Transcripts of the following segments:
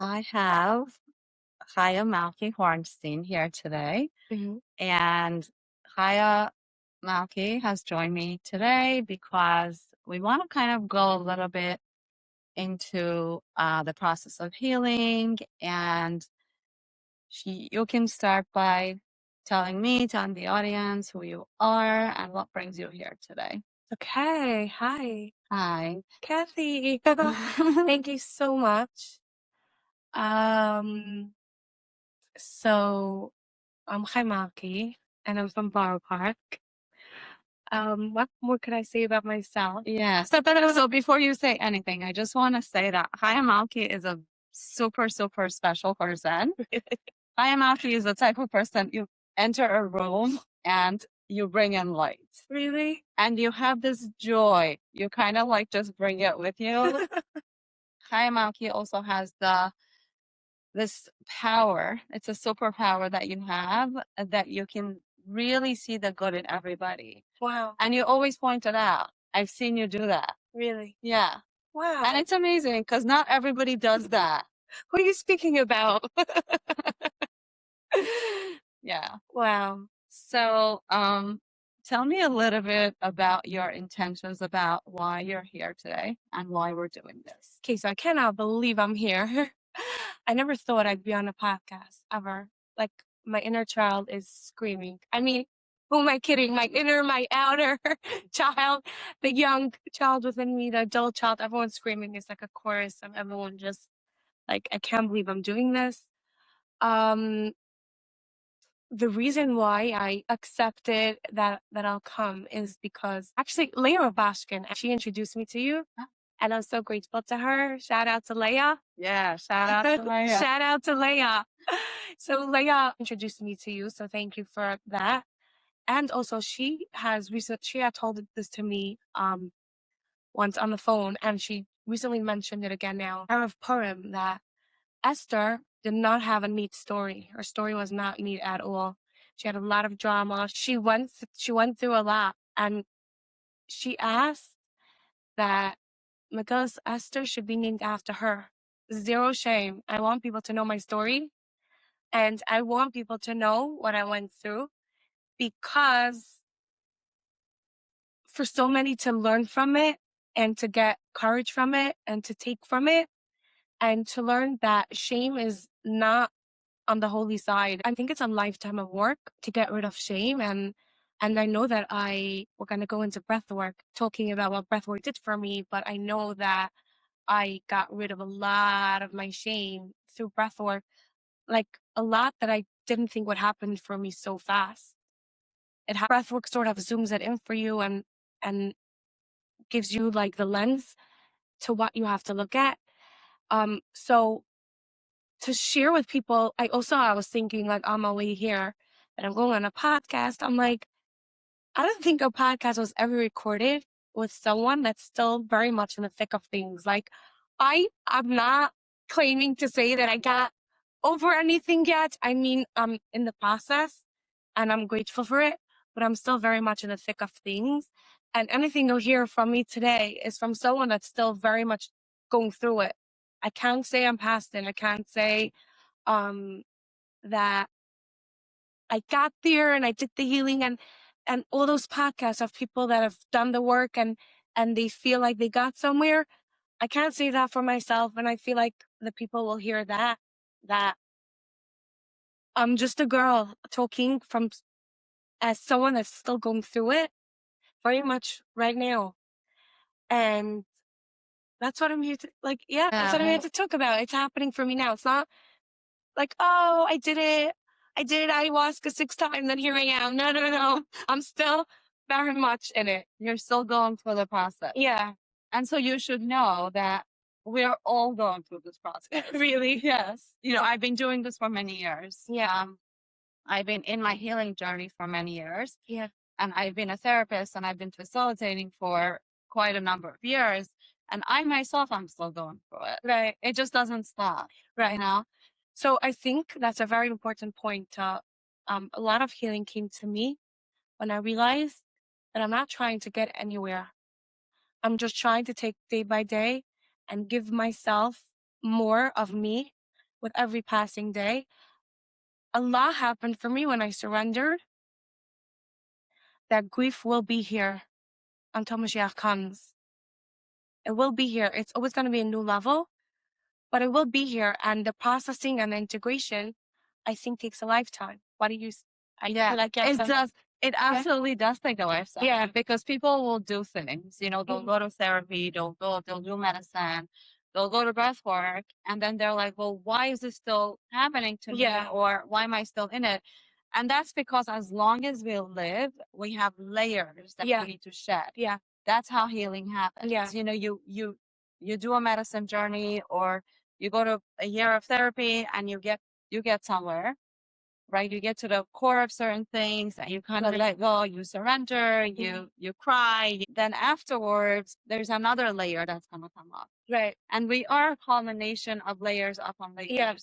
I have Chaya Malki Hornstein here today, Mhm. and Chaya Malki has joined me today because we want to kind of go a little bit into the process of healing. And you can start by telling the audience who you are and what brings you here today. Okay. Hi, Hi. Kathy. Thank you so much. So I'm Chaimaki, and I'm from Borough Park. What more could I say about myself? Yes. So before you say anything, I just want to say that Hayamaki is a super, super special person. Hayamaki is the type of person you enter a room and you bring in light. Really? And you have this joy. You kind of like just bring it with you. Hayamaki also has this power. It's a superpower that you have that you can really see the good in everybody. Wow. And you always point it out. I've seen you do that. Really? Yeah. Wow. And it's amazing because not everybody does that. Who are you speaking about? Yeah. Wow. So, tell me a little bit about your intentions about why you're here today and why we're doing this. Okay, so I cannot believe I'm here. I never thought I'd be on a podcast ever. Like, my inner child is screaming. I mean, who am I kidding? My inner, my outer child, the young child within me, the adult child, everyone's screaming. It's like a chorus of everyone just like, I can't believe I'm doing this. The reason why I accepted that I'll come is because actually Leah Bashkin, she introduced me to you. And I'm so grateful to her. Shout out to Leah. Yeah, shout out to Leah. Shout out to Leah. So Leah introduced me to you. So thank you for that. And also she had told this to me once on the phone, and she recently mentioned it again now. I have a poem that Esther did not have a neat story. Her story was not neat at all. She had a lot of drama. She went through a lot, and she asked that Miguel's Esther should be named after her. Zero shame. I want people to know my story, and I want people to know what I went through, because for so many to learn from it and to get courage from it and to take from it and to learn that shame is not on the holy side. I think it's a lifetime of work to get rid of shame. And I know that we're going to go into breathwork, talking about what breathwork did for me, but I know that I got rid of a lot of my shame through breathwork, like a lot that I didn't think would happen for me so fast. Breathwork sort of zooms it in for you and gives you like the lens to what you have to look at. So to share with people, I was thinking like on my way here that I'm going on a podcast. I'm like, I don't think a podcast was ever recorded with someone that's still very much in the thick of things. Like, I'm not claiming to say that I got over anything yet. I mean, I'm in the process and I'm grateful for it, but I'm still very much in the thick of things. And anything you'll hear from me today is from someone that's still very much going through it. I can't say I'm past it. I can't say that I got there and I did the healing and all those podcasts of people that have done the work and they feel like they got somewhere. I can't say that for myself, and I feel like the people will hear that I'm just a girl talking from as someone that's still going through it very much right now. And that's what I'm here to that's what I'm here to talk about. It's happening for me now. It's not like, oh, I did it ayahuasca 6 times and here I am. No. I'm still very much in it. You're still going through the process. Yeah. And so you should know that we're all going through this process. Really? Yes. You know, I've been doing this for many years. Yeah. I've been in my healing journey for many years. Yeah. And I've been a therapist and I've been facilitating for quite a number of years. And I myself, I'm still going through it. Right. It just doesn't stop. Right. You know? So I think that's a very important point. A lot of healing came to me when I realized that I'm not trying to get anywhere. I'm just trying to take day by day and give myself more of me with every passing day. A lot happened for me when I surrendered. That grief will be here until Mashiach comes. It will be here. It's always going to be a new level, but it will be here. And the processing and the integration, I think, takes a lifetime. What do you? I Yeah, feel like it does. It absolutely does take a lifetime. Yeah. Because people will do things, you know, they'll go to therapy, they'll do medicine, they'll go to breathwork, and then they're like, well, why is this still happening to me? Yeah. Or why am I still in it? And that's because as long as we live, we have layers that Yeah. we need to shed. Yeah. That's how healing happens. Yeah. You know, you do a medicine journey, or you go to a year of therapy, and you get somewhere, right? You get to the core of certain things, and you kind of let go, you surrender, you cry. Then afterwards, there's another layer that's going to come up. Right. And we are a culmination of layers upon layers. Yeah.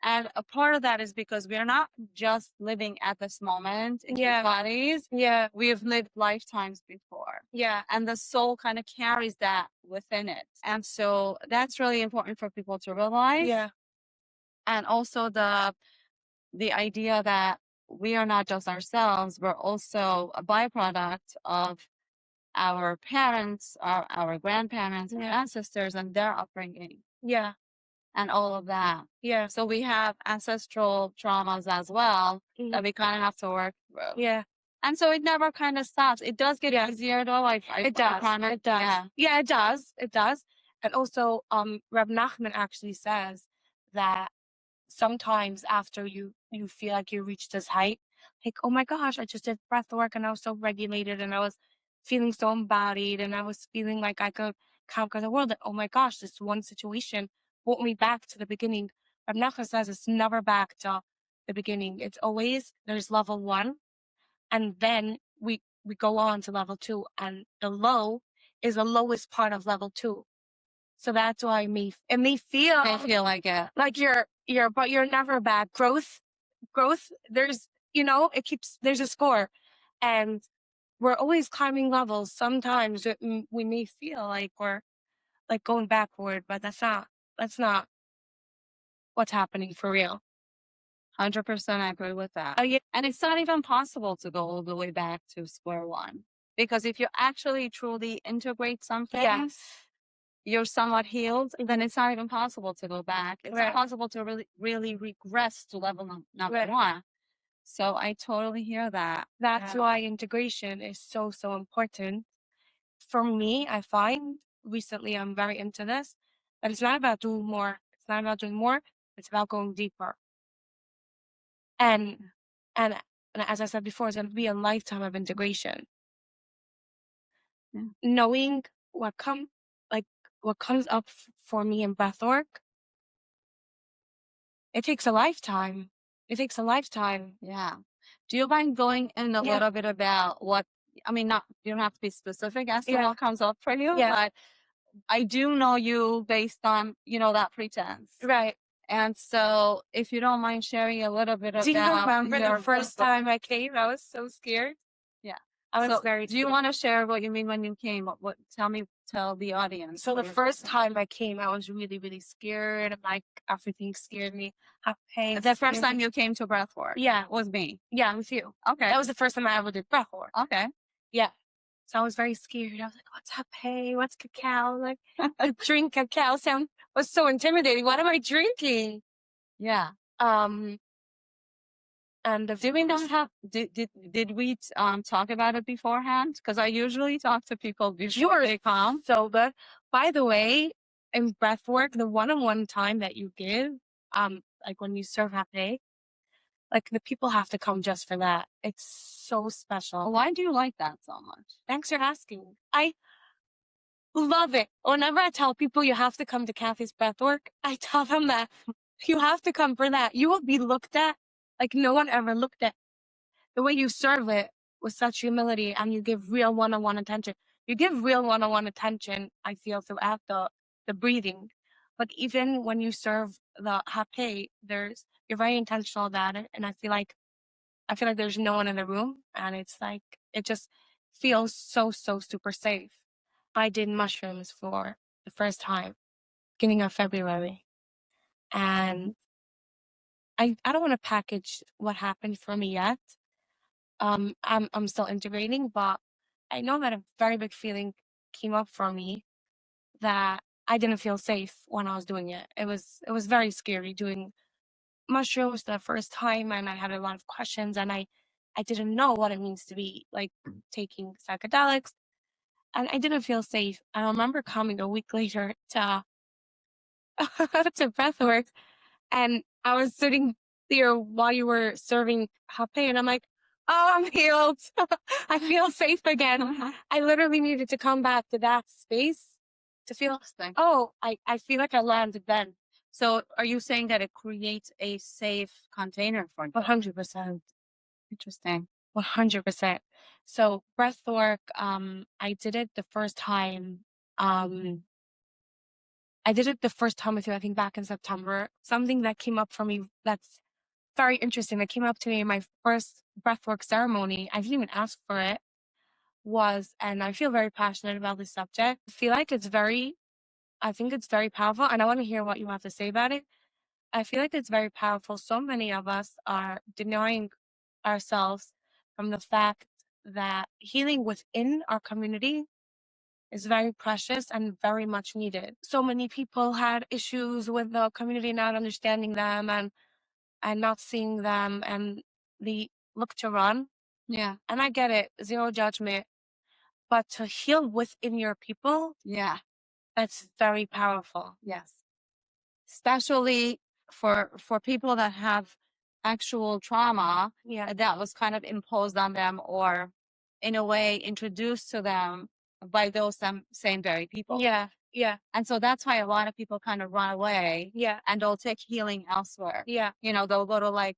And a part of that is because we're not just living at this moment in our bodies. Yeah. We have lived lifetimes before. Yeah. And the soul kind of carries that within it. And so that's really important for people to realize. Yeah. And also the idea that we are not just ourselves, we're also a byproduct of our parents, our grandparents, our ancestors, and their upbringing. Yeah. And all of that. Yeah. So we have ancestral traumas as well that we kind of have to work through. Yeah. And so it never kind of stops. It does get easier though. It does. It does. Yeah, it does. It does. And also, Reb Nachman actually says that sometimes after you feel like you reach this height, like, oh my gosh, I just did breath work and I was so regulated and I was feeling so embodied and I was feeling like I could conquer the world. And oh my gosh, this one situation brought me back to the beginning. Reb Nachman says it's never back to the beginning. It's always, there's level 1, and then we go on to level 2, and the low is the lowest part of level 2. So that's why it may feel like it. Like but you're never back. Growth, there's, there's a score, and we're always climbing levels. Sometimes we may feel like we're like going backward, but that's not what's happening for real. 100% I agree with that. Yeah. And it's not even possible to go all the way back to square one. Because if you actually truly integrate something, you're somewhat healed, then it's not even possible to go back. It's impossible to really regress to level number 1. So I totally hear that. That's why integration is so, so important. For me, I find recently I'm very into this, that it's not about doing more. It's not about doing more. It's about going deeper. And as I said before, it's going to be a lifetime of integration. Knowing what comes up for me in breathwork, it takes a lifetime. It takes a lifetime. Yeah. Do you mind going in a little bit about what, I mean, you don't have to be specific as to what comes up for you, but I do know you based on, that pretense. Right. And so if you don't mind sharing a little bit about... Do you remember the first time I came? I was so scared. Yeah. I was very Do you want to share what you mean when you came? Tell the audience. So the first time I came, I was really, really scared. Like, everything scared me. The first time you came to breathwork? Yeah. Was me? Yeah, with you. Okay. That was the first time I ever did breathwork. Okay. Yeah. So I was very scared. I was like, what's hape? What's cacao? Like, to drink cacao was so intimidating. What am I drinking? Yeah. And did we not have, did we talk about it beforehand? Because I usually talk to people before they come. So good. By the way, in breathwork, the one-on-one time that you give, like when you serve hape, like the people have to come just for that. It's so special. Why do you like that so much? Thanks for asking. I love it. Whenever I tell people you have to come to Kathy's breathwork, I tell them that you have to come for that. You will be looked at like no one ever looked at. The way you serve it with such humility, and you give real one-on-one attention. You give real one-on-one attention, I feel, throughout the breathing. But even when you serve the hape, you're very intentional about it. And I feel like there's no one in the room, and it's like, it just feels so, so super safe. I did mushrooms for the first time, beginning of February. And I don't want to package what happened for me yet. I'm still integrating, but I know that a very big feeling came up for me that I didn't feel safe when I was doing it. It was very scary doing mushrooms the first time, and I had a lot of questions, and I didn't know what it means to be like taking psychedelics, and I didn't feel safe. I remember coming a week later to to Breathwork, and I was sitting there while you were serving hape, and I'm like, oh, I'm healed. I feel safe again. I literally needed to come back to that space to feel, Interesting. oh, I feel like I landed then. So are you saying that it creates a safe container for you? 100%. Interesting. 100%. So breathwork, I did it the first time. I did it the first time with you, I think back in September. Something that came up for me that's very interesting that came up to me in my first breathwork ceremony. I didn't even ask for it. And I feel very passionate about this subject. I think it's very powerful, and I want to hear what you have to say about it. I feel like it's very powerful. So many of us are denying ourselves from the fact that healing within our community is very precious and very much needed. So many people had issues with the community not understanding them and not seeing them, and they look to run. Yeah. And I get it, zero judgment. But to heal within your people, Yeah. that's very powerful. Yes. Especially for people that have actual trauma that was kind of imposed on them or in a way introduced to them by those same very people. Yeah. Yeah. And so that's why a lot of people kind of run away. Yeah. And they'll take healing elsewhere. Yeah. You know, they'll go to like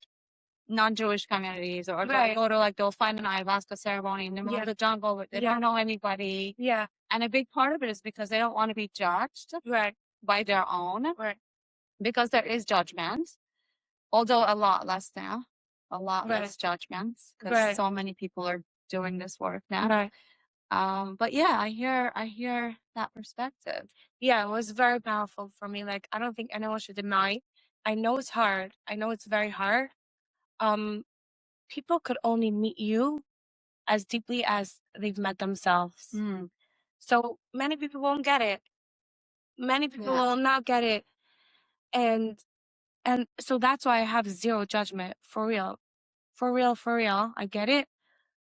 non-Jewish communities, or they'll go to like, they'll find an ayahuasca ceremony in the middle of the jungle where they don't know anybody. Yeah. And a big part of it is because they don't want to be judged by their own. Right. Because there is judgment, although a lot less now, a lot less judgments, because so many people are doing this work now. Right. But yeah, I hear that perspective. Yeah, it was very powerful for me. Like, I don't think anyone should deny. I know it's hard. I know it's very hard. People could only meet you as deeply as they've met themselves. So many people won't get it. Many people will not get it. And so that's why I have zero judgment, for real. For real, for real. I get it.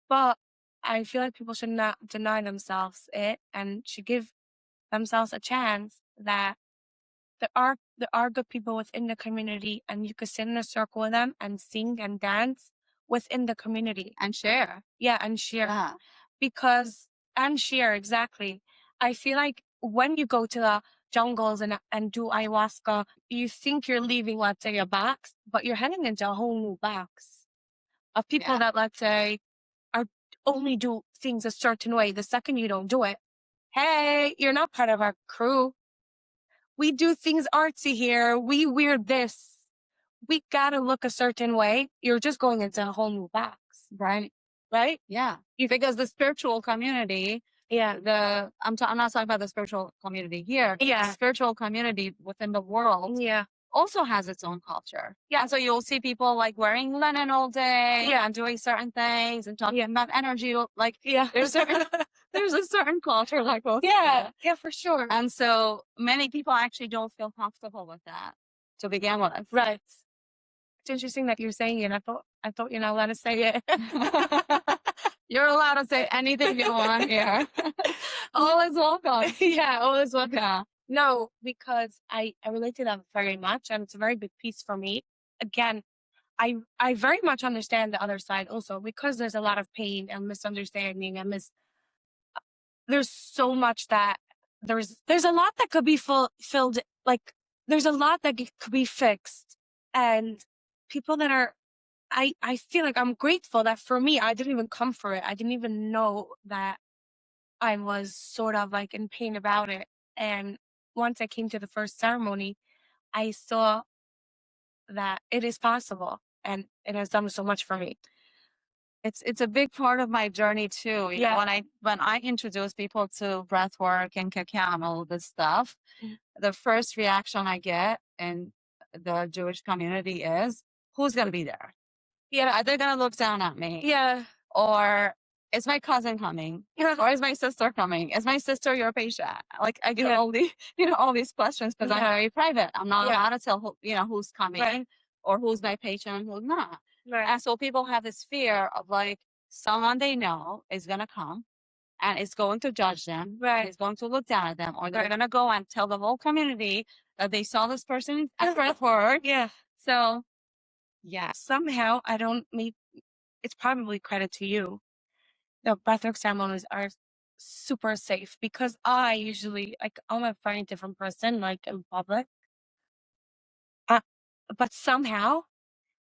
But I feel like people should not deny themselves it and should give themselves a chance that there are good people within the community, and you could sit in a circle with them and sing and dance within the community. And share. Yeah, and share. And share, exactly. I feel like when you go to the jungles and do ayahuasca, you think you're leaving, let's say, a box, but you're heading into a whole new box of people that, let's say, are only do things a certain way. The second you don't do it, hey, you're not part of our crew. We do things artsy here. We wear this. We gotta look a certain way. You're just going into a whole new box. Right. Right? Yeah. Because the spiritual community, I'm not talking about the spiritual community here. Yeah. The spiritual community within the world also has its own culture. Yeah. And so you'll see people like wearing linen all day and doing certain things and talking about energy. Like, there's a certain culture like both. Yeah, for sure. And so many people actually don't feel comfortable with that to begin with. Right. It's interesting that you're saying it. I thought you're not allowed to say it. You're allowed to say anything you want here. All is welcome. Yeah, all is welcome. Yeah. No, because I relate to that very much, and it's a very big piece for me. Again, I very much understand the other side also, because there's a lot of pain and misunderstanding and there's so much that there's a lot that could be filled, like there's a lot that could be fixed, and people that are, I feel like I'm grateful that for me, I didn't even come for it. I didn't even know that I was sort of like in pain about it. And once I came to the first ceremony, I saw that it is possible, and it has done so much for me. It's a big part of my journey too. You know, when I introduce people to breath work and cacao and all of this stuff, the first reaction I get, and the Jewish community is, who's going to be there? Yeah. Are they going to look down at me? Yeah. Or is my cousin coming? Yeah. Or is my sister coming? Is my sister your patient? Like I get Yeah. all these, all these questions because I'm Yeah. very private. I'm not Yeah. allowed to tell who, who's coming Right. or who's my patient and who's not. Right. And so people have this fear of like someone they know is gonna come and is going to judge them, Right. is going to look down at them, or they're Right. gonna go and tell the whole community that they saw this person at Breathwork. Yeah. So yeah. Somehow I don't meet it's probably credit to you. The breathwork ceremonies are super safe because I usually like I'm a very different person, like in public. Uh, but somehow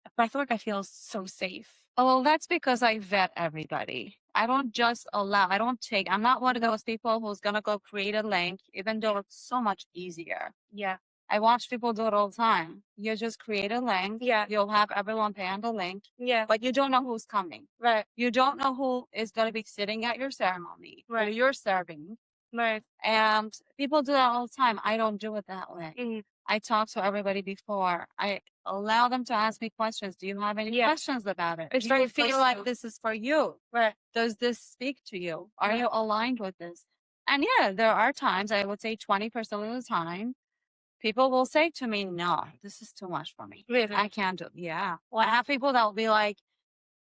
at breathwork I feel so safe. Oh, well, that's because I vet everybody. I don't just allow, I'm not one of those people who's going to go create a link, even though it's so much easier. Yeah. I watch people do it all the time. You just create a link. Yeah. You'll have everyone pay on the link. Yeah. But you don't know who's coming. Right. You don't know who is going to be sitting at your ceremony, who Right. you're serving. Right. And people do that all the time. I don't do it that way. Mm-hmm. I talk to everybody before. I allow them to ask me questions. Do you have any questions about it? It's Do very you feel like this is for you? Right. Does this speak to you? Are Right. you aligned with this? And yeah, there are times, I would say 20% of the time, people will say to me, no, this is too much for me. Really? I can't do it. Yeah. Well, I have people that will be like,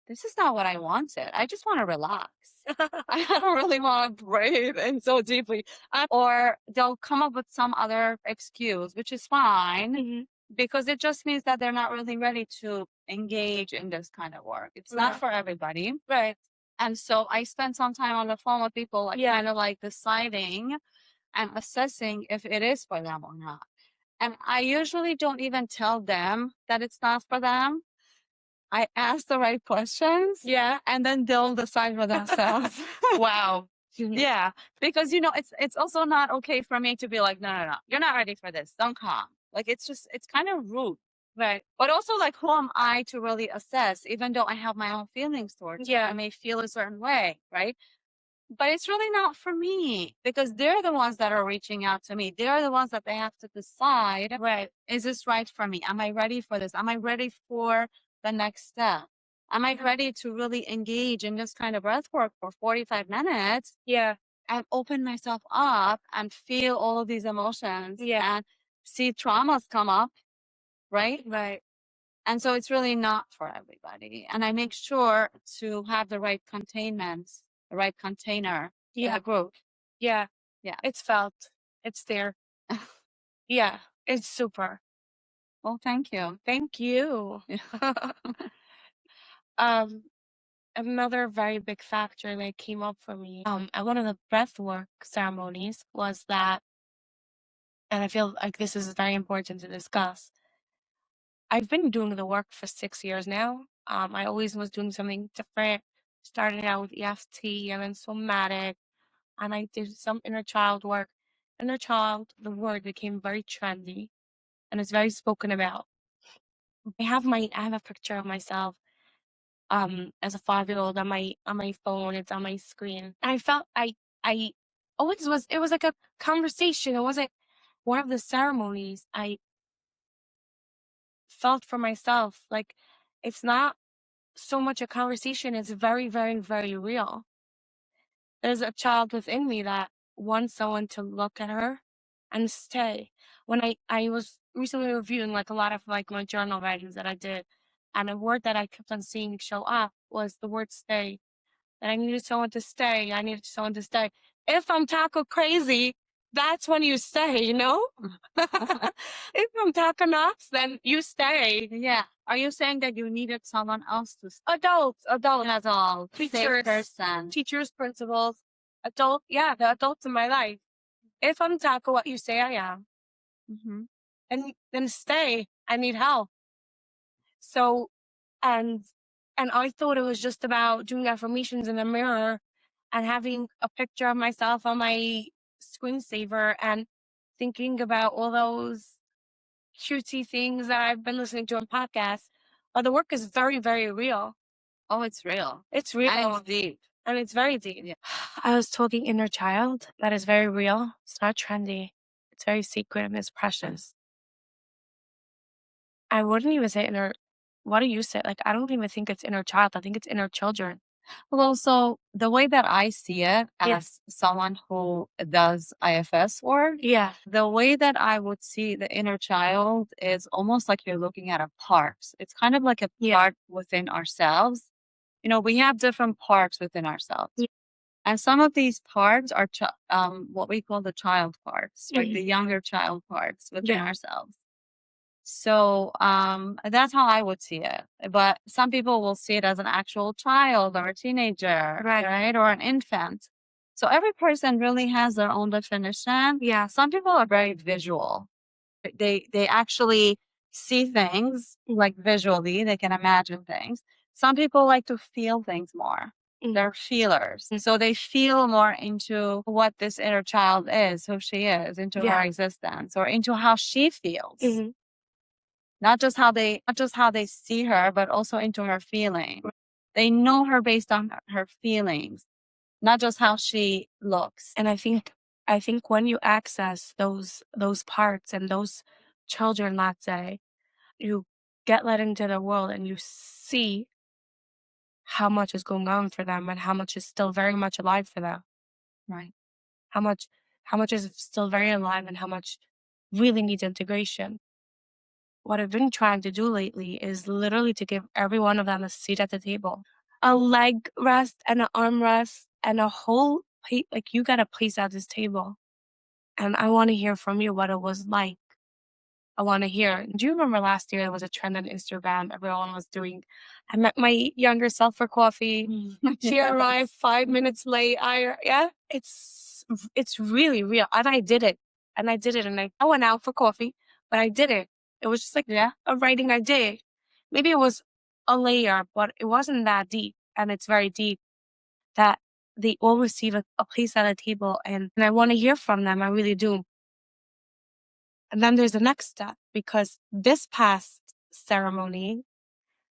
this is not what I wanted. I just want to relax. I don't really want to breathe in so deeply. Or they'll come up with some other excuse, which is fine Mhm. because it just means that they're not really ready to engage in this kind of work. It's not Right. for everybody. Right. And so I spend some time on the phone with people, like Yeah. kind of like deciding and assessing if it is for them or not. And I usually don't even tell them that it's not for them. I ask the right questions. Yeah. And then they'll decide for themselves. Wow. Yeah. Because it's also not okay for me to be like, no, no, no, you're not ready for this. Don't come. Like it's kind of rude. Right. But also like who am I to really assess, even though I have my own feelings towards it. I may feel a certain way, right? But it's really not for me because they're the ones that are reaching out to me. They're the ones that they have to decide, Right. is this right for me? Am I ready for this? Am I ready for the next step? Am I ready to really engage in this kind of breath work for 45 minutes? Yeah. And open myself up and feel all of these emotions and see traumas come up, right? Right. And so it's really not for everybody. And I make sure to have the right containment, the right container in the group. Yeah. Yeah. It's felt. It's there. Yeah. It's super. Well, thank you. Thank you. Another very big factor that came up for me at one of the breathwork ceremonies was that, and I feel like this is very important to discuss. I've been doing the work for 6 years now. I always was doing something different. Started out with EFT and then somatic, and I did some inner child work. Inner child, the word became very trendy and it's very spoken about. I have a picture of myself as a 5-year-old on my phone. It's on my screen. I felt I always was it was like a conversation. It wasn't one of the ceremonies. I felt for myself like it's not so much a conversation, it's very, very, very real. There's a child within me that wants someone to look at her and stay. When I was recently reviewing like a lot of like my journal writings that I did, and a word that I kept on seeing show up was the word stay. And I needed someone to stay. I needed someone to stay. If I'm taco crazy, that's when you stay, you know? If I'm taco nuts, then you stay. Yeah. Are you saying that you needed someone else to Adults, as all teachers, person? teachers, principals, the adults in my life. If I'm taco what you say I am, and then stay. I need help. So, and I thought it was just about doing affirmations in the mirror and having a picture of myself on my screensaver and thinking about all those cutesy things that I've been listening to on podcasts. But the work is very, very real. Oh, it's real. It's real. And it's deep. And it's very deep. Yeah. I was talking inner child. That is very real. It's not trendy. It's very secret and it's precious. I wouldn't even say inner. What do you say? Like, I don't even think it's inner child. I think it's inner children. Well, so the way that I see it Yeah. as someone who does IFS work, Yeah. the way that I would see the inner child is almost like you're looking at a parts. It's kind of like a Yeah. part within ourselves. We have different parts within ourselves. Yeah. And some of these parts are what we call the child parts, like the Mhm. younger child parts within Yeah. ourselves. So that's how I would see it. But some people will see it as an actual child or a teenager, Right. right? Or an infant. So every person really has their own definition. Yeah. Some people are very visual. They actually see things like visually, they can imagine things. Some people like to feel things more. They're feelers. So they feel more into what this inner child is, who she is, into her Yeah. existence, or into how she feels. Mhm. Not just how they see her, but also into her feeling. They know her based on her feelings, not just how she looks. And I think when you access those parts and those children, let's say, you get let into the world and you see how much is going on for them and how much is still very much alive for them. Right. How much how much is still very alive and how much really needs integration. What I've been trying to do lately is literally to give every one of them a seat at the table. A leg rest and an arm rest and a whole plate, like you got a place at this table. And I want to hear from you what it was like. I want to hear. Do you remember last year there was a trend on Instagram? Everyone was doing, I met my younger self for coffee. She arrived 5 minutes late. Yeah, it's really real. And I did it. And I did it. And I went out for coffee, but I did it. It was just like Yeah. a writing I did. Maybe it was a layer, but it wasn't that deep. And it's very deep that they all receive a place at a table. And I want to hear from them. I really do. And then there's the next step because this past ceremony,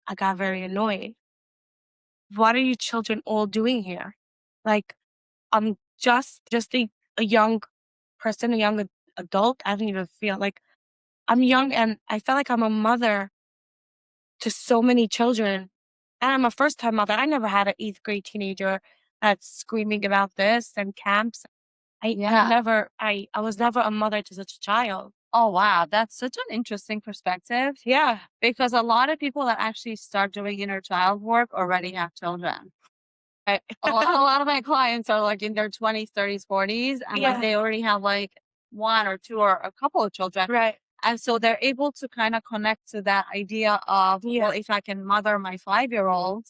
I got very annoyed. What are you children all doing here? Like, I'm just a young person, a young adult. I don't even feel like I'm young and I felt like I'm a mother to so many children. And I'm a first time mother. I never had an eighth grade teenager that's screaming about this and camps. Yeah. I was never a mother to such a child. Oh, wow. That's such an interesting perspective Yeah. because a lot of people that actually start doing inner child work already have children. A lot of my clients are like in their 20s, 30s, 40s, and like Yeah. they already have like one or two or a couple of children. Right. And so they're able to kind of connect to that idea of, Yeah. well, if I can mother my 5-year-old,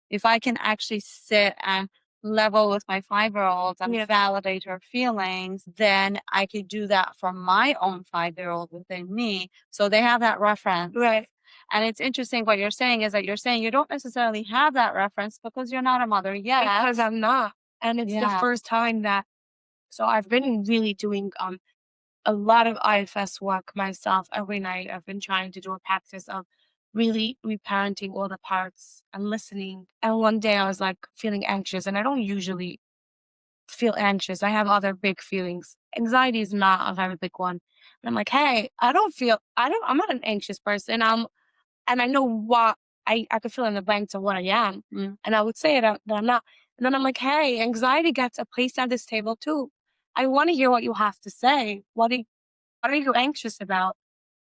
if I can actually sit and level with my 5-year-old and Yeah. validate her feelings, then I could do that for my own 5-year-old within me. So they have that reference. Right. And it's interesting what you're saying is that you're saying you don't necessarily have that reference because you're not a mother yet. Because I'm not. And it's the Yeah. first time that so I've been really doing a lot of IFS work myself every night. I've been trying to do a practice of really reparenting all the parts and listening. And one day I was like feeling anxious and I don't usually feel anxious. I have other big feelings. Anxiety is not a very big one. And I'm like, hey, I'm not an anxious person. And I know what I could fill in the blanks of what I am. And I would say that I'm not. And then I'm like, hey, anxiety gets a place at this table too. I want to hear what you have to say. What are you anxious about?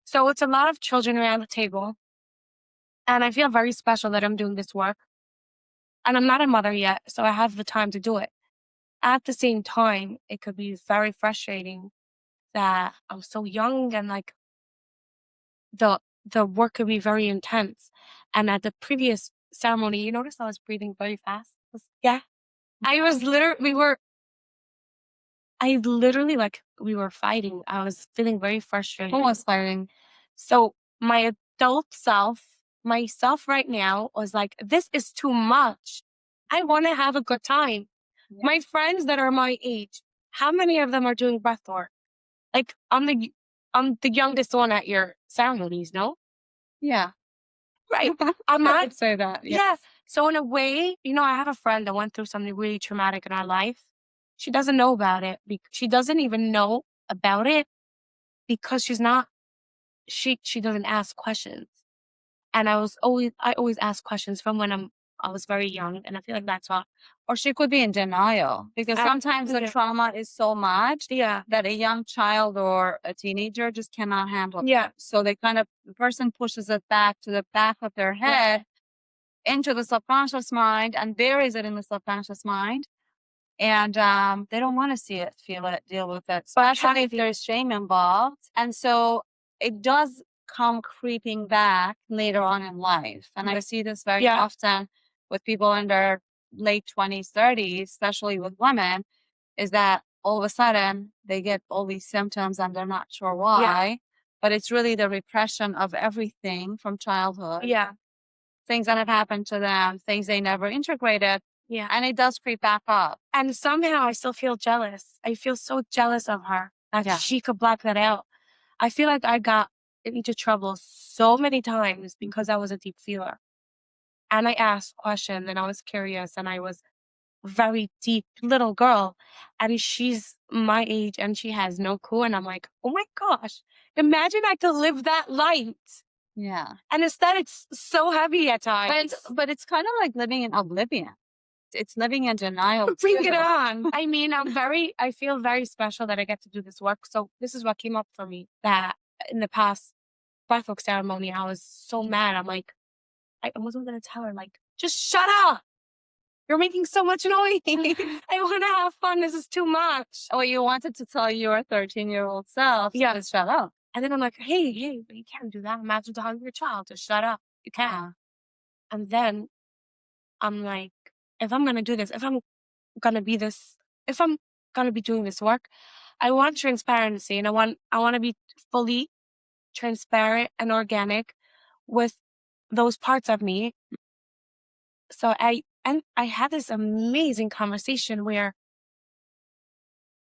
So it's a lot of children around the table. And I feel very special that I'm doing this work. And I'm not a mother yet, so I have the time to do it. At the same time, it could be very frustrating that I'm so young and like the work could be very intense. And at the previous ceremony, you notice I was breathing very fast. Yeah. I was literally we were fighting. I was feeling very frustrated. Almost firing. So my adult self, myself right now was like, this is too much. I want to have a good time. Yeah. My friends that are my age, how many of them are doing breathwork? Like I'm the youngest one at your ceremonies, no? Yeah. Right. I'm I not. would say that. Yeah. Yes. So in a way, I have a friend that went through something really traumatic in her life. She doesn't know about it. She doesn't even know about it because she's not she doesn't ask questions. And I always ask questions from when I was very young, and I feel like that's all. Or she could be in denial because sometimes the trauma is so much that a young child or a teenager just cannot handle it. So the person pushes it back to the back of their head into the subconscious mind and buries it in the subconscious mind. And they don't want to see it, feel it, deal with it, especially if there's shame involved. And so it does come creeping back later on in life. And I see this very often with people in their late 20s, 30s, especially with women, is that all of a sudden they get all these symptoms and they're not sure why. But it's really the repression of everything from childhood. Things that have happened to them, things they never integrated. And it does creep back up. And somehow I still feel jealous. I feel so jealous of her that she could block that out. I feel like I got into trouble so many times because I was a deep feeler. And I asked questions and I was curious and I was a very deep little girl. And she's my age and she has no clue. And I'm like, oh my gosh, imagine I could live that light. Yeah. And instead it's so heavy at times. But it's kind of like living in oblivion. It's living in denial. Bring it on. I mean, I feel very special that I get to do this work. So this is what came up for me, that in the past Breathwork ceremony, I was so mad. I'm like, I wasn't going to tell her, like, just shut up. You're making so much noise. I want to have fun. This is too much. Oh, you wanted to tell your 13-year-old self to shut up. And then I'm like, hey, you can't do that. Imagine telling your child to shut up. You can't. And then I'm like, if I'm going to do this, if I'm going to be doing this work, I want transparency and I want to be fully transparent and organic with those parts of me. So I had this amazing conversation where,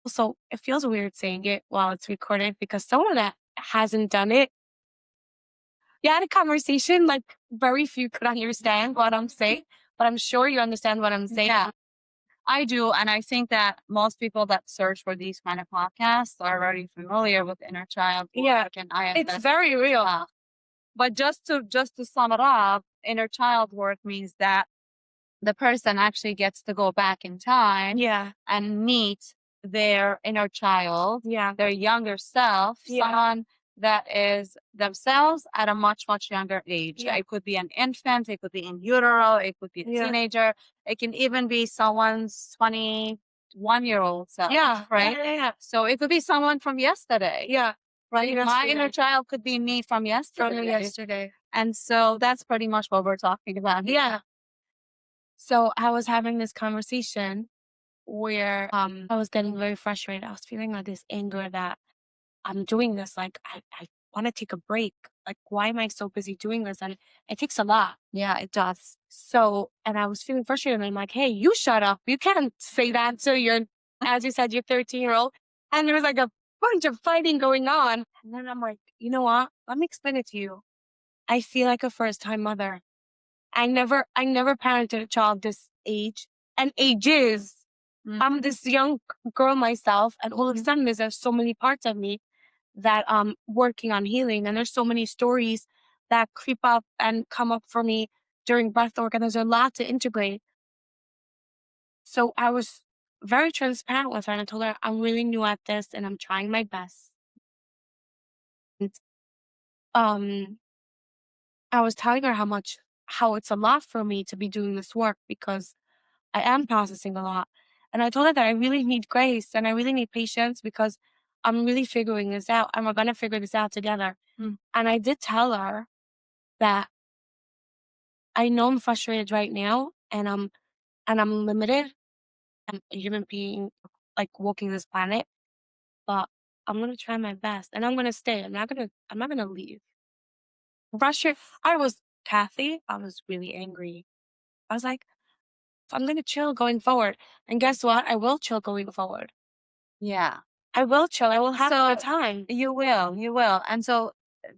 so it feels weird saying it while it's recorded because someone that hasn't done it, you had a conversation like very few could understand what I'm saying, but I'm sure you understand what I'm saying. Yeah, I do. And I think that most people that search for these kind of podcasts are already familiar with inner child work and IFS. It's very real. But just to sum it up, inner child work means that the person actually gets to go back in time and meet their inner child, their younger self, someone that is themselves at a much, much younger age. It could be an infant, it could be in utero, it could be a teenager, it can even be someone's 21-year-old self, right? So it could be someone from yesterday. Right? My inner child could be me from yesterday. And so that's pretty much what we're talking about. So I was having this conversation where I was getting very frustrated. I was feeling like this anger that I'm doing this. Like, I want to take a break. Like, why am I so busy doing this? And it takes a lot. Yeah, it does. So, and I was feeling frustrated. And I'm like, hey, you shut up. You can't say that to your, as you said, your 13-year-old. And there was like a bunch of fighting going on. And then I'm like, you know what? Let me explain it to you. I feel like a first-time mother. I never parented a child this age and ages. I'm this young girl myself, and all of a sudden there's so many parts of me that I'm working on healing, and there's so many stories that creep up and come up for me during breathwork, and there's a lot to integrate. So I was very transparent with her, and I told her I'm really new at this, and I'm trying my best. And, I was telling her how it's a lot for me to be doing this work because I am processing a lot. And I told her that I really need grace and I really need patience because I'm really figuring this out and we're going to figure this out together. And I did tell her that I know I'm frustrated right now and I'm limited. I'm a human being, like, walking this planet, but I'm going to try my best and I'm going to stay. I'm not going to leave. Kathy, I was really angry. I was like, I'm going to chill going forward. And guess what? I will chill going forward. Yeah. I will chill. I will have a time. You will. And so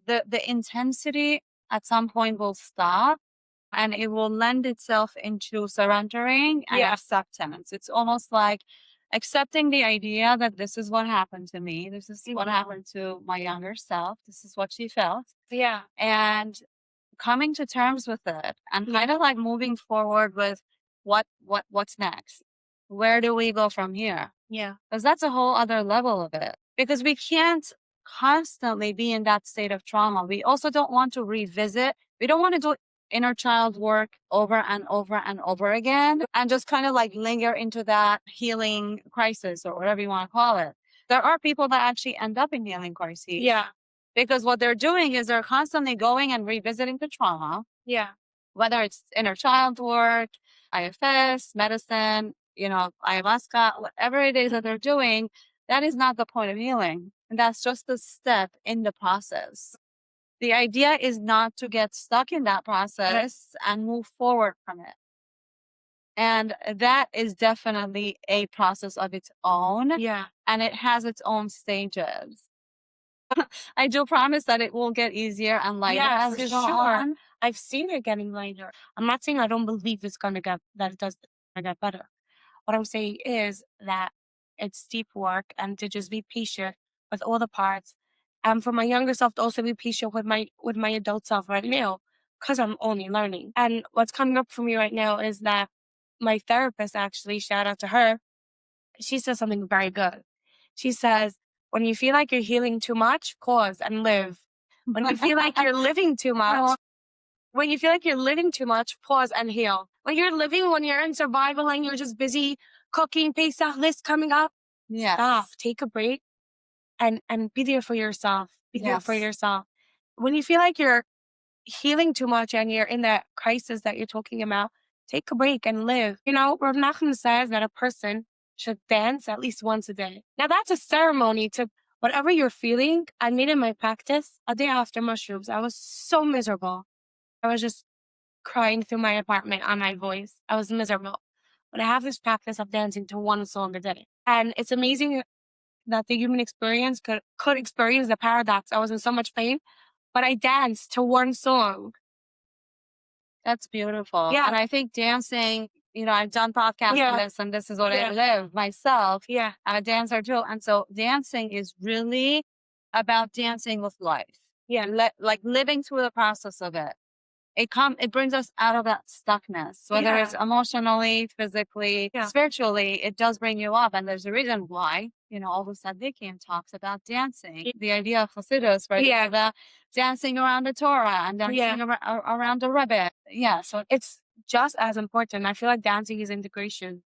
the intensity at some point will stop and it will lend itself into surrendering and acceptance. It's almost like accepting the idea that this is what happened to me. This is what happened to my younger self. This is what she felt. Yeah. And coming to terms with it and kind of like moving forward with what's next. Where do we go from here? Yeah. Because that's a whole other level of it. Because we can't constantly be in that state of trauma. We also don't want to revisit. We don't want to do inner child work over and over and over again and just kind of like linger into that healing crisis or whatever you want to call it. There are people that actually end up in healing crises. Yeah. Because what they're doing is they're constantly going and revisiting the trauma. Yeah. Whether it's inner child work, IFS, medicine, ayahuasca, whatever it is that they're doing, that is not the point of healing. And that's just a step in the process. The idea is not to get stuck in that process and move forward from it. And that is definitely a process of its own. Yeah. And it has its own stages. I do promise that it will get easier and lighter as for you go sure. on. I've seen it getting lighter. I'm not saying I don't believe it's gonna get better. What I'm saying is that it's deep work and to just be patient with all the parts. And for my younger self to also be patient with my adult self right now, because I'm only learning. And what's coming up for me right now is that my therapist, actually, shout out to her, she says something very good. She says, when you feel like you're healing too much, pause and live. When you feel like you're living too much, pause and heal. When you're in survival and you're just busy cooking, Pesach list coming up, stop, take a break and be there for yourself. Be there for yourself. When you feel like you're healing too much and you're in that crisis that you're talking about, take a break and live. Rav Nachman says that a person should dance at least once a day. Now that's a ceremony to whatever you're feeling. I made in my practice a day after mushrooms. I was so miserable. I was just crying through my apartment on my voice. I was miserable. But I have this practice of dancing to one song a day. And it's amazing that the human experience could experience the paradox. I was in so much pain, but I danced to one song. That's beautiful. Yeah. And I think dancing, I've done podcasts on this, and this is what I live myself. Yeah. I'm a dancer too. And so dancing is really about dancing with life. Yeah. Like living through the process of it. It brings us out of that stuckness, whether it's emotionally, physically, spiritually, it does bring you up. And there's a reason why, all of a sudden Tzaddikim talks about dancing. The idea of Hasidus, right? Yeah. It's about dancing around the Torah and dancing around the Rebbe. Yeah. So it's just as important. I feel like dancing is integration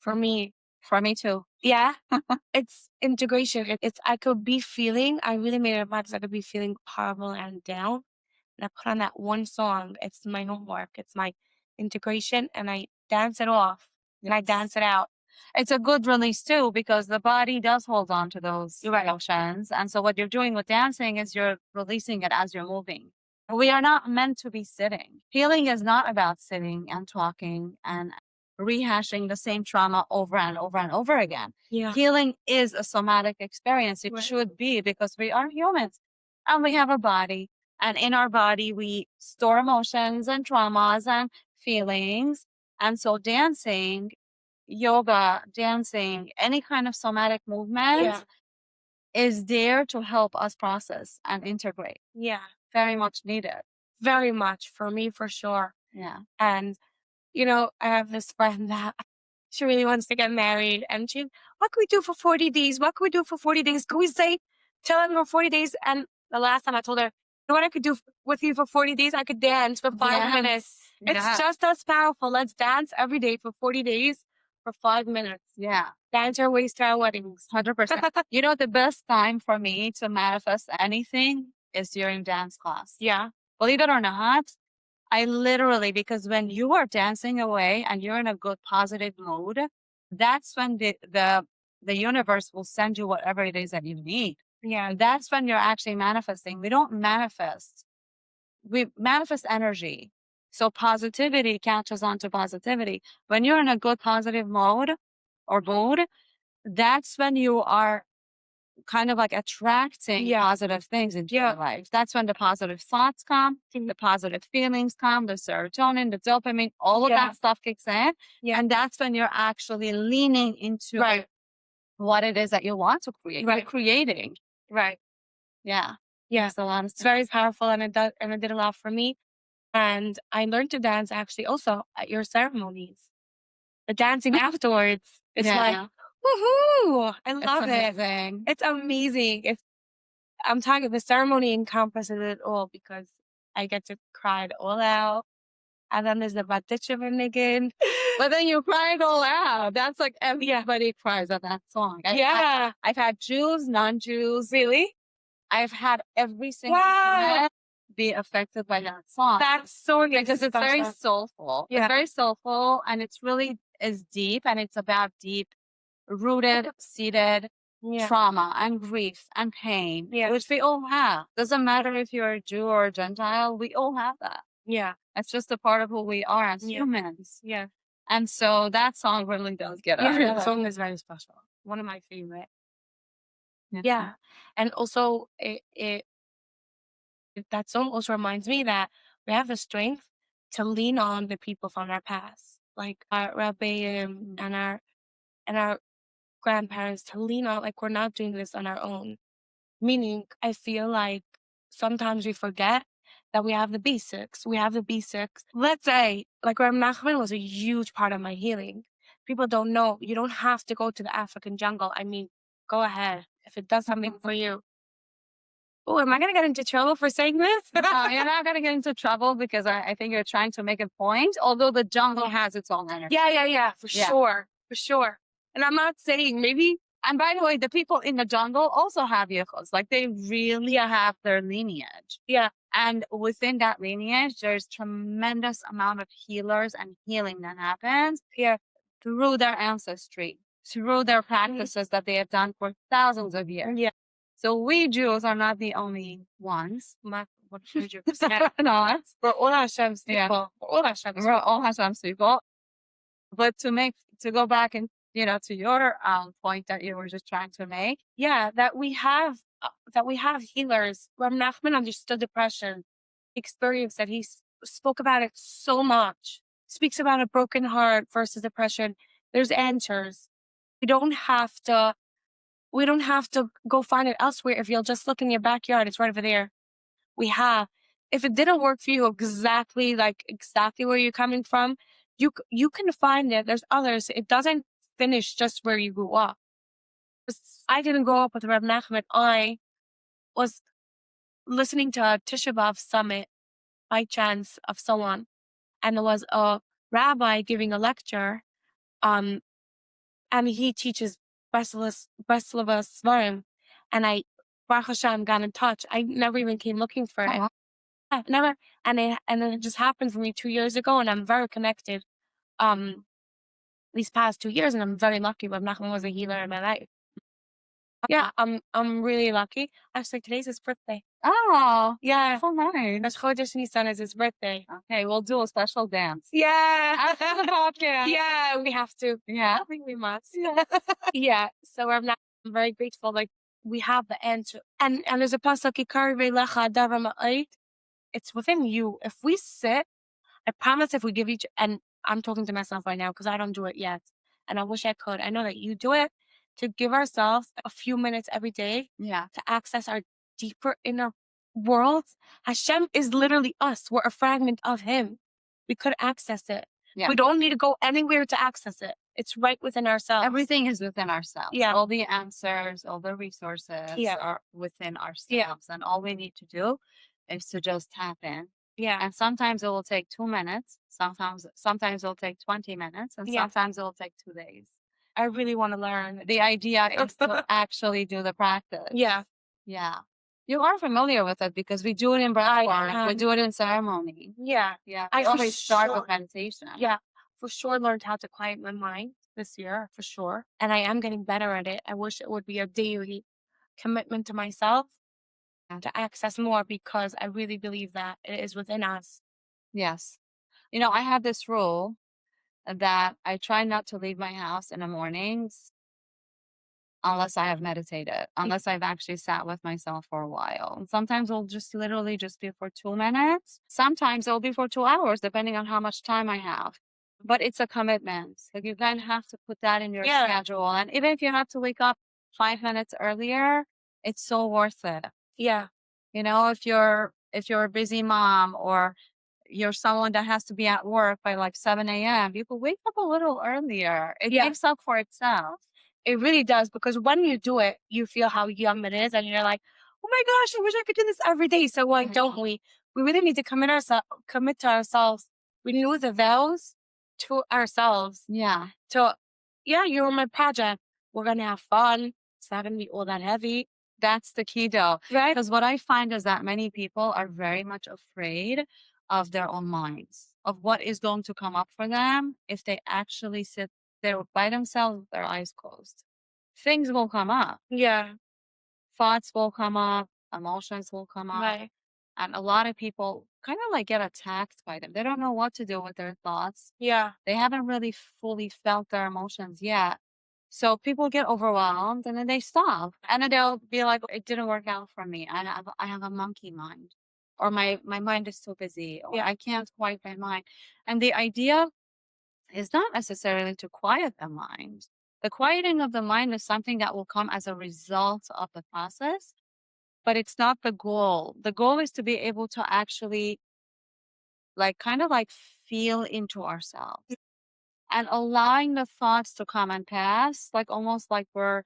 for me. For me too. Yeah. It's integration. I could be feeling, I really made it a practice. I could be feeling horrible and down. And I put on that one song. It's my homework. It's my integration. And I dance it off. And I dance it out. It's a good release too, because the body does hold on to those emotions. And so what you're doing with dancing is you're releasing it as you're moving. We are not meant to be sitting. Healing is not about sitting and talking and rehashing the same trauma over and over and over again. Yeah. Healing is a somatic experience. It should be, because we are humans and we have a body. And in our body, we store emotions and traumas and feelings. And so dancing, yoga, dancing, any kind of somatic movement is there to help us process and integrate. Yeah. Very much needed. Very much. For me, for sure. Yeah. And, I have this friend that she really wants to get married. And what can we do for 40 days? What can we do for 40 days? Can we say, tell them for 40 days? And the last time I told her, what I could do with you for 40 days, I could dance for 5 minutes. It's just as powerful. Let's dance every day for 40 days for 5 minutes. Yeah. Dance our ways to our weddings. 100%. The best time for me to manifest anything is during dance class. Yeah. Believe it or not, I literally, because when you are dancing away and you're in a good positive mood, that's when the universe will send you whatever it is that you need. Yeah. That's when you're actually manifesting. We don't manifest. We manifest energy. So positivity catches on to positivity. When you're in a good positive mode or mood, that's when you are kind of like attracting positive things into your life. That's when the positive thoughts come, the positive feelings come, the serotonin, the dopamine, all of that stuff kicks in. And that's when you're actually leaning into what it is that you want to create. You're creating. Yeah. Yeah. A lot of It's very powerful, and it did a lot for me. And I learned to dance actually also at your ceremonies. The dancing afterwards. It's like, woohoo! I love it. Amazing. It's amazing. I'm talking, the ceremony encompasses it all because I get to cry it all out. And then there's the Batitchevernigan. But then you cry it all out. That's like everybody cries at that song. I've had Jews, non-Jews. Really? I've had every single one be affected by that song. That's so because it's very soulful. It's very soulful, and it's really is deep, and it's about deep rooted, seated trauma and grief and pain, which we all have. Doesn't matter if you're a Jew or a Gentile, we all have that. Yeah. It's just a part of who we are as humans. Yeah. And so that song really does get us. Yeah, that song is very special. One of my favorite. Yeah. And also that song also reminds me that we have the strength to lean on the people from our past, like our rabbi and our grandparents, to lean on, like we're not doing this on our own. Meaning, I feel like sometimes we forget that we have the basics. We have the basics. Let's say, like Reb Nachman was a huge part of my healing. People don't know. You don't have to go to the African jungle. I mean, go ahead if it does something for you. Oh, am I going to get into trouble for saying this? No, you're not going to get into trouble because I think you're trying to make a point, although the jungle has its own energy. Yeah, for sure. For sure. And I'm not saying maybe. And by the way, the people in the jungle also have yichus. Like they really have their lineage. Yeah. And within that lineage, there's tremendous amount of healers and healing that happens through their ancestry, through their practices that they have done for thousands of years. Yeah. So we Jews are not the only ones. 100%. Not. We're all Hashem's people. We're all Hashem's people. But to go back and to your point that you were just trying to make. Yeah, that we have healers. Reb Nachman understood depression, experienced that. He spoke about it so much. Speaks about a broken heart versus depression. There's answers. We don't have to go find it elsewhere. If you'll just look in your backyard, it's right over there. If it didn't work for you exactly where you're coming from, you can find it. There's others. It doesn't finish just where you grew up. I didn't grow up with Reb Nachman. I was listening to a Tisha B'Av summit by chance of someone, and there was a rabbi giving a lecture, and he teaches Breslova Svarim, and I, Baruch Hashem, got in touch. I never even came looking for it. Never, and it just happened for me 2 years ago, and I'm very connected. These past 2 years, and I'm very lucky. Reb Nachman was a healer in my life. Yeah, I'm really lucky. Actually, today's his birthday. Oh, yeah, so nice. Rosh Chodesh Nisan is his birthday. Okay, we'll do a special dance. Yeah, after the podcast. Yeah, we have to. Yeah, I think we must. Yeah. So I'm very grateful. Like we have the answer, and there's a pasuk it's within you. If we sit, I promise, if we give each, and I'm talking to myself right now because I don't do it yet, and I wish I could. I know that you do it. To give ourselves a few minutes every day to access our deeper inner world. Hashem is literally us. We're a fragment of Him. We could access it. Yeah. We don't need to go anywhere to access it. It's right within ourselves. Everything is within ourselves. Yeah. All the answers, all the resources are within ourselves. Yeah. And all we need to do is to just tap in. Yeah. And sometimes it will take 2 minutes. Sometimes it'll take 20 minutes. And sometimes it will take 2 days. I really want to learn. The idea is to actually do the practice. Yeah. Yeah. You are familiar with it because we do it in breathwork. We do it in ceremony. Yeah. Yeah. I always start with meditation. Yeah. For sure learned how to quiet my mind this year, for sure. And I am getting better at it. I wish it would be a daily commitment to myself to access more, because I really believe that it is within us. Yes. I have this rule that I try not to leave my house in the mornings unless I have meditated, unless I've actually sat with myself for a while. And sometimes it'll just literally just be for 2 minutes. Sometimes it'll be for 2 hours, depending on how much time I have. But it's a commitment. Like you kind of have to put that in your schedule. And even if you have to wake up 5 minutes earlier, it's so worth it. Yeah. You know, if you're a busy mom or you're someone that has to be at work by like 7 a.m., you could wake up a little earlier. It makes up for itself. It really does, because when you do it, you feel how yum it is, and you're like, "Oh my gosh, I wish I could do this every day." So why don't we? We really need to commit to ourselves, renew the vows to ourselves. Yeah. To, yeah, you're my project. We're gonna have fun. It's not gonna be all that heavy. That's the key though. Right? Because what I find is that many people are very much afraid of their own minds, of what is going to come up for them if they actually sit there by themselves with their eyes closed. Things will come up. Yeah. Thoughts will come up, emotions will come up. Right. And a lot of people kind of like get attacked by them. They don't know what to do with their thoughts. Yeah. They haven't really fully felt their emotions yet. So people get overwhelmed and then they stop. And then they'll be like, it didn't work out for me. I have a monkey mind. Or my mind is too busy. Or I can't quiet my mind. And the idea is not necessarily to quiet the mind. The quieting of the mind is something that will come as a result of the process, but it's not the goal. The goal is to be able to actually like kind of like feel into ourselves and allowing the thoughts to come and pass, like almost like we're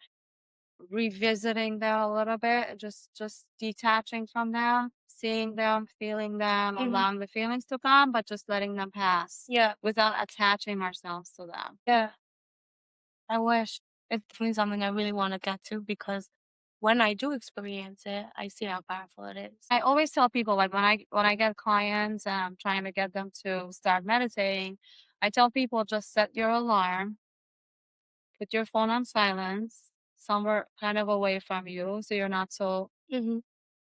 revisiting them a little bit, just detaching from them, seeing them, feeling them, allowing the feelings to come, but just letting them pass. Yeah. Without attaching ourselves to them. Yeah. I wish. It's definitely something I really want to get to, because when I do experience it, I see how powerful it is. I always tell people like when I get clients and I'm trying to get them to start meditating, I tell people just set your alarm, put your phone on silence, somewhere kind of away from you, so you're not so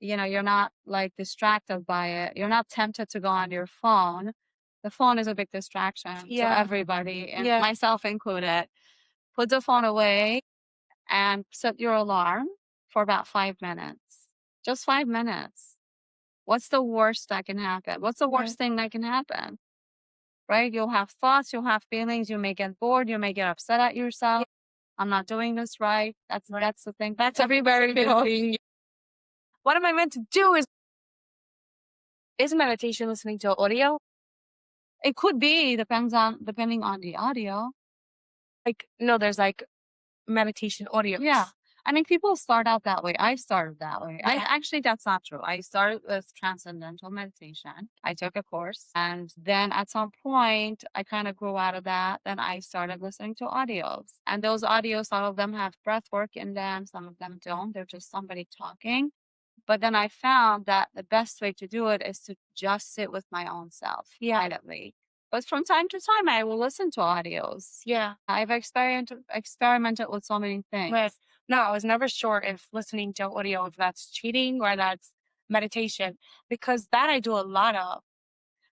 you're not like distracted by it. You're not tempted to go on your phone. The phone is a big distraction to everybody, and myself included. Put the phone away and set your alarm for about 5 minutes. Just 5 minutes. What's the worst that can happen? What's the worst thing that can happen? Right? You'll have thoughts, you'll have feelings, you may get bored, you may get upset at yourself. I'm not doing this right. That's the thing. That's a very good thing. What am I meant to do? Is meditation listening to audio? It could be, depending on the audio. Like, no, there's like meditation audios. Yeah. I mean, people start out that way. I started that way. Actually, that's not true. I started with transcendental meditation. I took a course. And then at some point, I kind of grew out of that. Then I started listening to audios. And those audios, some of them have breath work in them, some of them don't. They're just somebody talking. But then I found that the best way to do it is to just sit with my own self privately. But from time to time, I will listen to audios. Yeah. I've experimented with so many things. Right. No, I was never sure if listening to audio, if that's cheating or that's meditation, because that I do a lot of.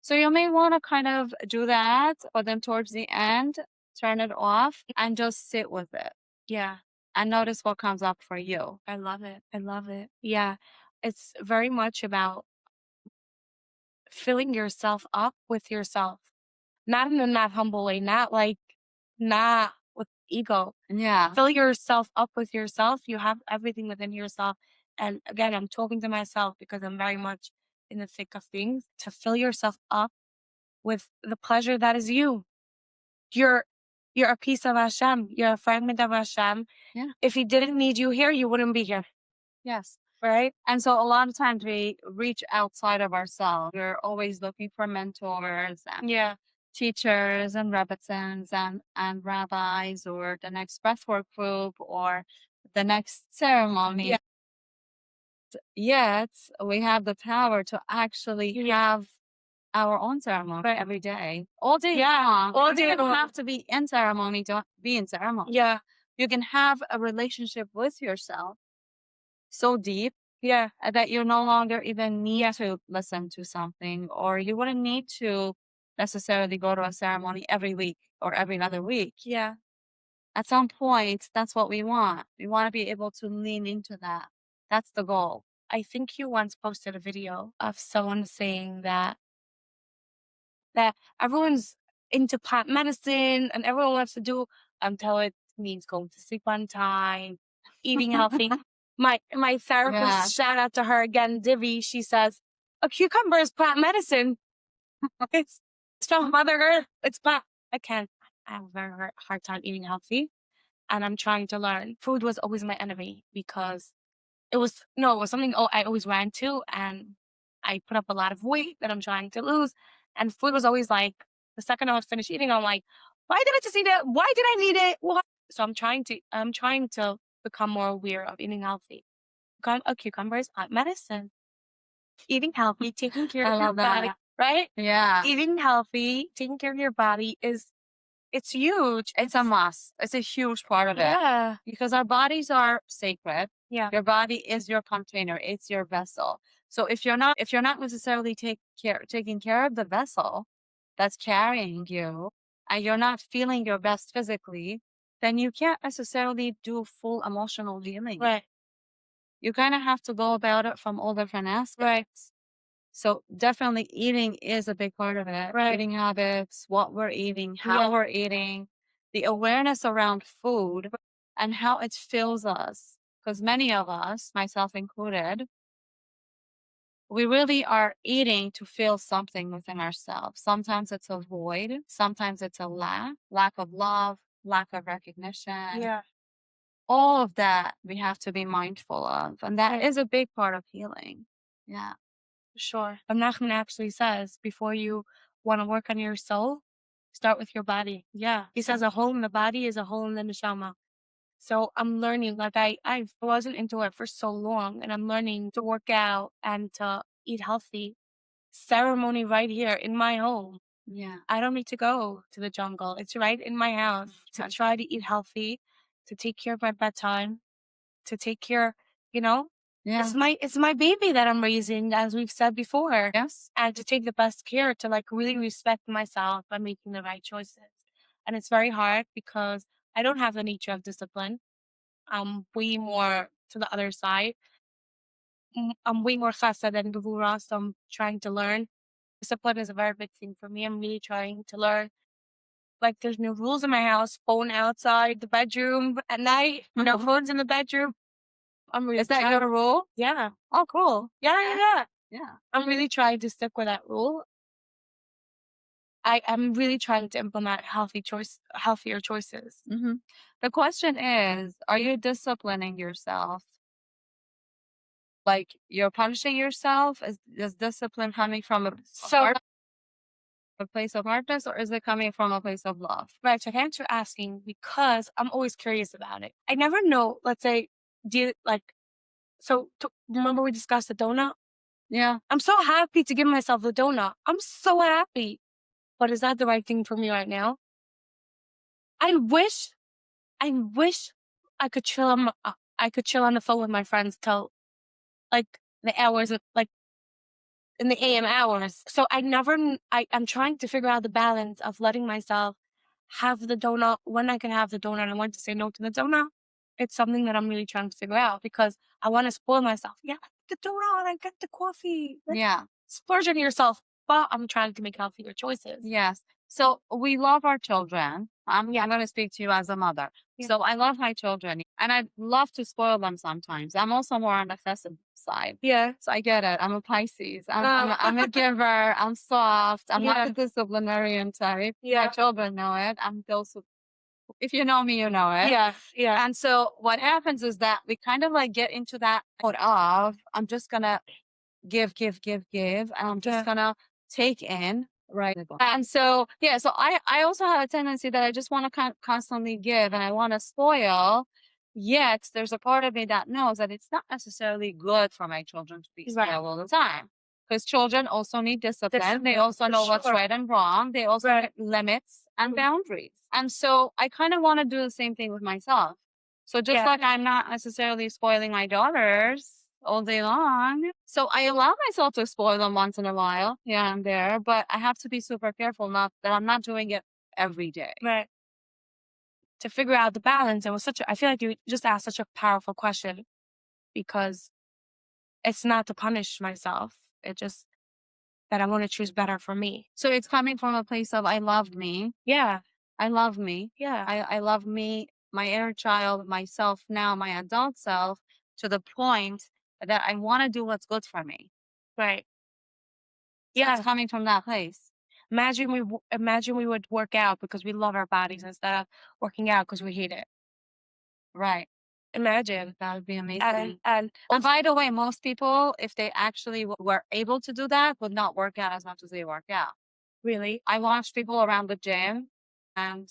So you may want to kind of do that, but then towards the end, turn it off and just sit with it. Yeah. And notice what comes up for you. I love it. I love it. Yeah. It's very much about filling yourself up with yourself. Not in a not humble way, not with ego. Yeah. Fill yourself up with yourself. You have everything within yourself. And again, I'm talking to myself because I'm very much in the thick of things. To fill yourself up with the pleasure that is you. You're a piece of Hashem. You're a fragment of Hashem. Yeah. If he didn't need you here, you wouldn't be here. Yes. Right? And so a lot of times we reach outside of ourselves. We're always looking for mentors and teachers and rebbetzins and rabbis or the next breathwork group or the next ceremony. Yet we have the power to actually have our own ceremony every day, all day long. All day You don't long. have to be in ceremony to be in ceremony. Yeah. You can have a relationship with yourself so deep Yeah. that you no longer even need to listen to something, or you wouldn't need to necessarily go to a ceremony every week or every other week. Yeah. At some point, that's what we want. We want to be able to lean into that. That's the goal. I think you once posted a video of someone saying that everyone's into plant medicine and everyone wants to do until it means going to sleep on time, eating healthy. My therapist, shout out to her again, Divi, she says, a cucumber is plant medicine. It's from Mother Earth. It's plant. I have a very hard time eating healthy. And I'm trying to learn. Food was always my enemy because it was something I always ran to, and I put up a lot of weight that I'm trying to lose. And food was always like, the second I was finished eating, I'm like, why did I just eat it? Why did I need it? What? So I'm trying to become more aware of eating healthy. A cucumber is plant medicine. Eating healthy, taking care of your body, right? Yeah. Eating healthy, taking care of your body it's huge. It's a must. It's a huge part of it. Yeah. Because our bodies are sacred. Yeah. Your body is your container. It's your vessel. So if you're not necessarily taking care of the vessel that's carrying you, and you're not feeling your best physically, then you can't necessarily do full emotional healing. Right. You kind of have to go about it from all different aspects. Right. So definitely eating is a big part of it. Right. Eating habits, what we're eating, how we're eating, the awareness around food and how it fills us. Because many of us, myself included, we really are eating to feel something within ourselves. Sometimes it's a void. Sometimes it's a lack of love, lack of recognition. Yeah. All of that we have to be mindful of. And that is a big part of healing. Yeah. Sure. Nachman actually says, before you want to work on your soul, start with your body. Yeah. He says a hole in the body is a hole in the neshama. So I'm learning, like I wasn't into it for so long, and I'm learning to work out and to eat healthy. Ceremony right here in my home. Yeah. I don't need to go to the jungle. It's right in my house to try to eat healthy, to take care of my bedtime, to take care, yeah. It's my baby that I'm raising, as we've said before. Yes. And to take the best care, to like really respect myself by making the right choices. And it's very hard because I don't have the nature of discipline. I'm way more to the other side. I'm way more chesed than gevura, so I'm trying to learn. Discipline is a very big thing for me. I'm really trying to learn. Like, there's no rules in my house. Phone outside the bedroom at night. No phones in the bedroom. I'm really Is that your rule? Yeah. Oh, cool. Yeah. Yeah. I'm really trying to stick with that rule. I'm really trying to implement healthier choices. Mm-hmm. The question is, are you disciplining yourself? Like, you're punishing yourself? Is discipline coming from a place of hardness, or is it coming from a place of love? Right. So thanks for asking, because I'm always curious about it. I never know, let's say, remember we discussed the donut? Yeah. I'm so happy to give myself the donut. I'm so happy. But is that the right thing for me right now? I wish I could chill on the phone with my friends till like the hours of like in the AM hours. So I'm trying to figure out the balance of letting myself have the donut when I can have the donut and when to say no to the donut. It's something that I'm really trying to figure out because I want to spoil myself. Yeah, the donut, I get the coffee. Yeah. Splurge on yourself, but I'm trying to make healthier choices. Yes. So we love our children. I'm going to speak to you as a mother. Yeah. So I love my children, and I love to spoil them sometimes. I'm also more on the festive side. Yeah. So I get it. I'm a Pisces. I'm a giver. I'm soft. I'm not a disciplinarian type. Yeah. My children know it. I'm those who, if you know me, you know it. Yeah. Yeah. And so what happens is that we kind of like get into that mode of, I'm just going to give, and I'm just going to take in. Right. And so, so I also have a tendency that I just want to constantly give and I want to spoil. Yet there's a part of me that knows that it's not necessarily good for my children to be spoiled all the time. Because children also need discipline. They also know what's right and wrong. They also get limits and boundaries. And so I kind of want to do the same thing with myself. So just like I'm not necessarily spoiling my daughters all day long. So I allow myself to spoil them once in a while, here and there, but I have to be super careful that I'm not doing it every day. Right. to figure out the balance. It was I feel like you just asked such a powerful question, because it's not to punish myself. It just that I want to choose better for me. So it's coming from a place of I love me. Yeah. I love me. Yeah. I love me, my inner child, myself now, my adult self, to the point that I want to do what's good for me. Right. So Yeah. it's coming from that place. Imagine we would work out because we love our bodies instead of working out because we hate it. Right. Imagine. That would be amazing. And And by the way, most people, if they actually were able to do that, would not work out as much as they work out. really, I watch people around the gym, and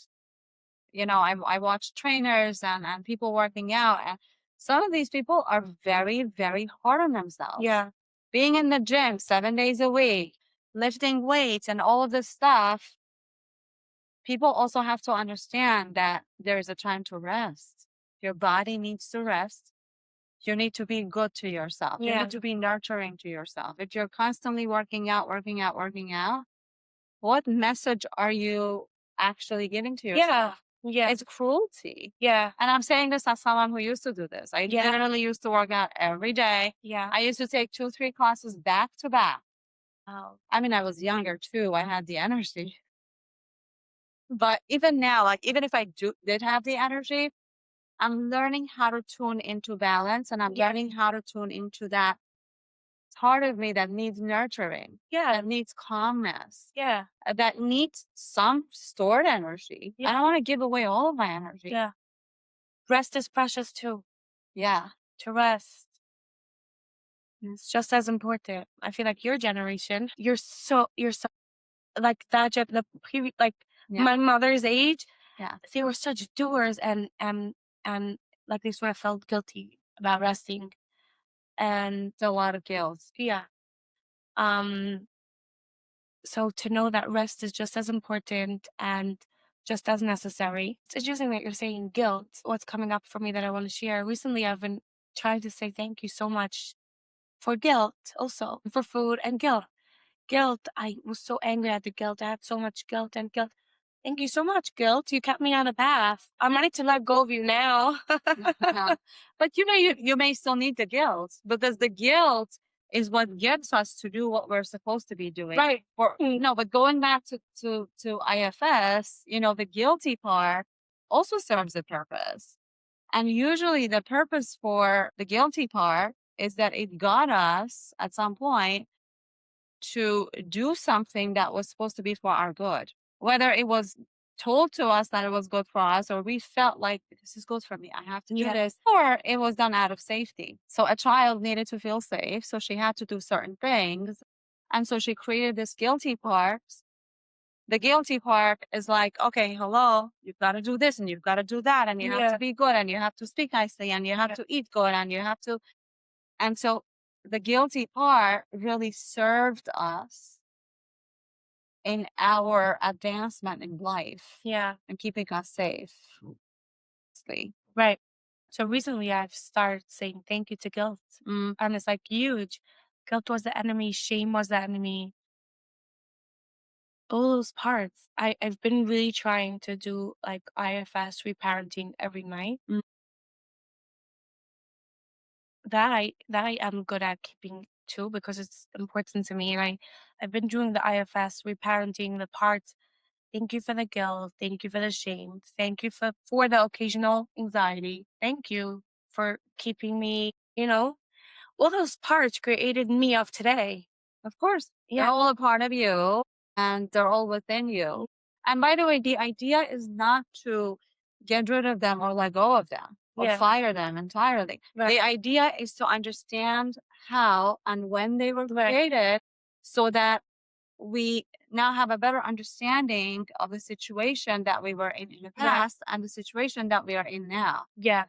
I watch trainers and people working out, and some of these people are very, very hard on themselves. yeah, Being in the gym 7 days a week, lifting weights and all of this stuff, people also have to understand that there is a time to rest. Your body needs to rest. You need to be good to yourself. You yeah, need to be nurturing to yourself. If you're constantly working out, what message are you actually giving to yeah, yourself? yeah, It's cruelty. yeah, And I'm saying this as someone who used to do this. I yeah, literally used to work out every day. yeah. I used to take 2, 3 classes back to back. Oh, I mean, I was younger too. I had the energy. But even now, like even if I did have the energy, I'm learning how to tune into balance, and I'm yeah, learning how to tune into that part of me that needs nurturing, yeah, that needs calmness, yeah, that needs some stored energy. yeah, I don't want to give away all of my energy. yeah. Rest is precious too. Yeah. To rest. It's just as important. I feel like your generation, you're so like that the previous, like Yeah. my mother's age, Yeah. they were such doers, and like they sort of felt guilty about resting. And It's a lot of guilt. yeah. Um so to know that rest is just as important and just as necessary. It's interesting that you're saying guilt. What's coming up for me that I want to share. Recently I've been trying to say thank you so much for guilt, also for food and guilt. Guilt. I was so angry at the guilt. I had so much guilt and guilt. Thank you so much, guilt. You kept me on a path. I'm ready to let go of you now. But you may still need the guilt, because the guilt is what gets us to do what we're supposed to be doing. Right. No, but going back to IFS, the guilty part also serves a purpose. And usually the purpose for the guilty part is that it got us at some point to do something that was supposed to be for our good. Whether it was told to us that it was good for us, or we felt like this is good for me, I have to do this, or it was done out of safety. So a child needed to feel safe, so she had to do certain things. And so she created this guilty part. The guilty part is like, okay, hello, you've got to do this and you've got to do that, and you have to be good, and you have to speak nicely, and you have to eat good, and you have to. And so the guilty part really served us in our advancement in life. Yeah. And keeping us safe. Right. So recently I've started saying thank you to guilt. And it's like huge. Guilt was the enemy, shame was the enemy. All those parts. I've been really trying to do like IFS reparenting every night. That I am good at keeping too, because it's important to me. And I've been doing the IFS reparenting the parts. Thank you for the guilt. Thank you for the shame. Thank you for the occasional anxiety. Thank you for keeping me, all those parts created me of today. Of course, they're Yeah. all a part of you, and they're all within you. And by the way, the idea is not to get rid of them or let go of them or fire them entirely. Right. The idea is to understand how and when they were created, so that we now have a better understanding of the situation that we were in the past and the situation that we are in now. Yeah.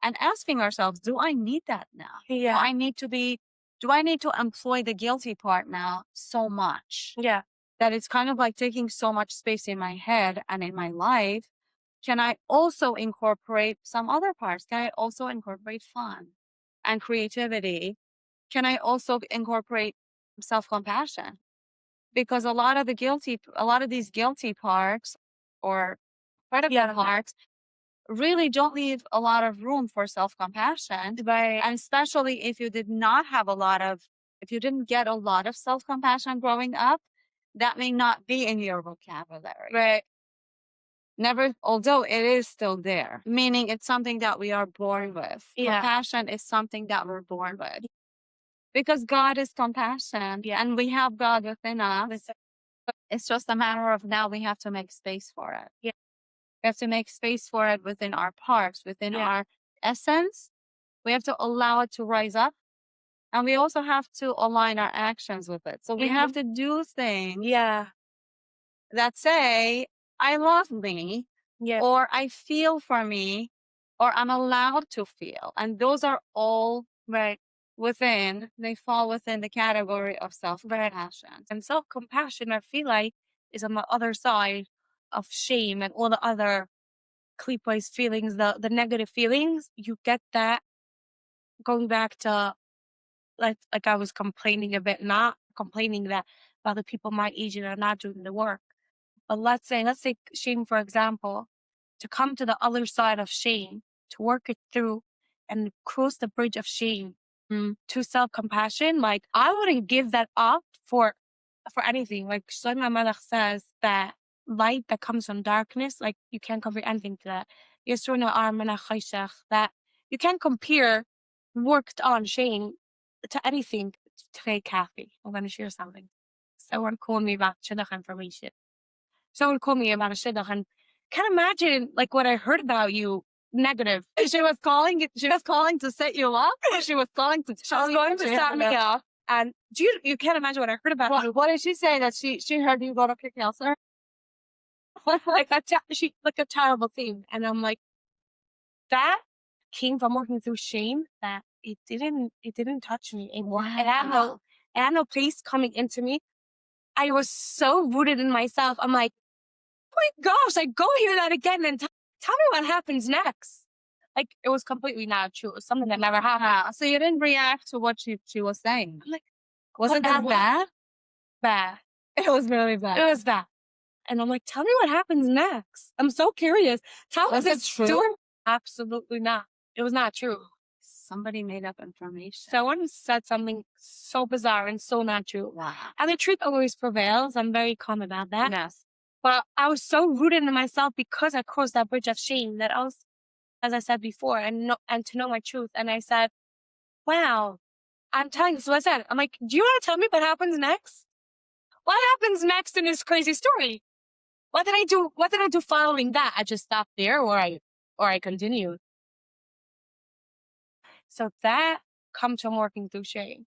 And asking ourselves, do I need that now? Yeah. Do I need to employ the guilty part now so much? Yeah. That it's kind of like taking so much space in my head and in my life. Can I also incorporate some other parts? Can I also incorporate fun and creativity? Can I also incorporate self-compassion? Because a lot of these guilty parts or critical parts really don't leave a lot of room for self-compassion. Right. And especially if you did not have if you didn't get a lot of self-compassion growing up, that may not be in your vocabulary. Right. Never, although it is still there, meaning it's something that we are born with. Yeah. Compassion is something that we're born with. Because God is compassion, Yeah. and we have God within us. It's just a matter of now we have to make space for it. Yeah. We have to make space for it within our parts, within Yeah. our essence. We have to allow it to rise up. And we also have to align our actions with it. So we have to do things Yeah. that say, I love me, Yeah. or I feel for me, or I'm allowed to feel. And those are all Right. they fall within the category of self-compassion. And self-compassion, I feel like, is on the other side of shame and all the other clique-wise feelings, the negative feelings. You get that going back to like I was complaining a bit, not complaining that other people my age are not doing the work. But let's say shame, for example, to come to the other side of shame, to work it through and cross the bridge of shame to self-compassion. Like, I wouldn't give that up for anything. Like Shlomo Melech says that light that comes from darkness, like you can't compare anything to that. That you can't compare worked on shame to anything. Today, Kathy, I'm going to share something. Someone called me about shidduch information. Someone called me about a shidduch, and can't imagine like what I heard about you negative. She was calling to set you up, or she was calling to tell you to set me up. And you can't imagine what I heard about you. What did she say? That she heard you go to your counselor? Like a terrible thing. And I'm like, that came from working through shame, that it didn't touch me. It had no place coming into me. I was so rooted in myself. I'm like, oh my gosh, like go hear that again and tell me what happens next. Like, it was completely not true. It was something that never happened. So you didn't react to what she was saying. I'm like, wasn't that bad? Bad. It was really bad. It was bad. And I'm like, tell me what happens next. I'm so curious. Was it true? Absolutely not. It was not true. Somebody made up information. Someone said something so bizarre and so not true. Wow. And the truth always prevails. I'm very calm about that. Yes. But I was so rooted in myself because I crossed that bridge of shame that I was, as I said before, and to know my truth. And I said, wow, I'm telling you. So I said, I'm like, do you want to tell me what happens next? What happens next in this crazy story? What did I do? What did I do following that? I just stopped there, or I continued. So that comes from working through shame.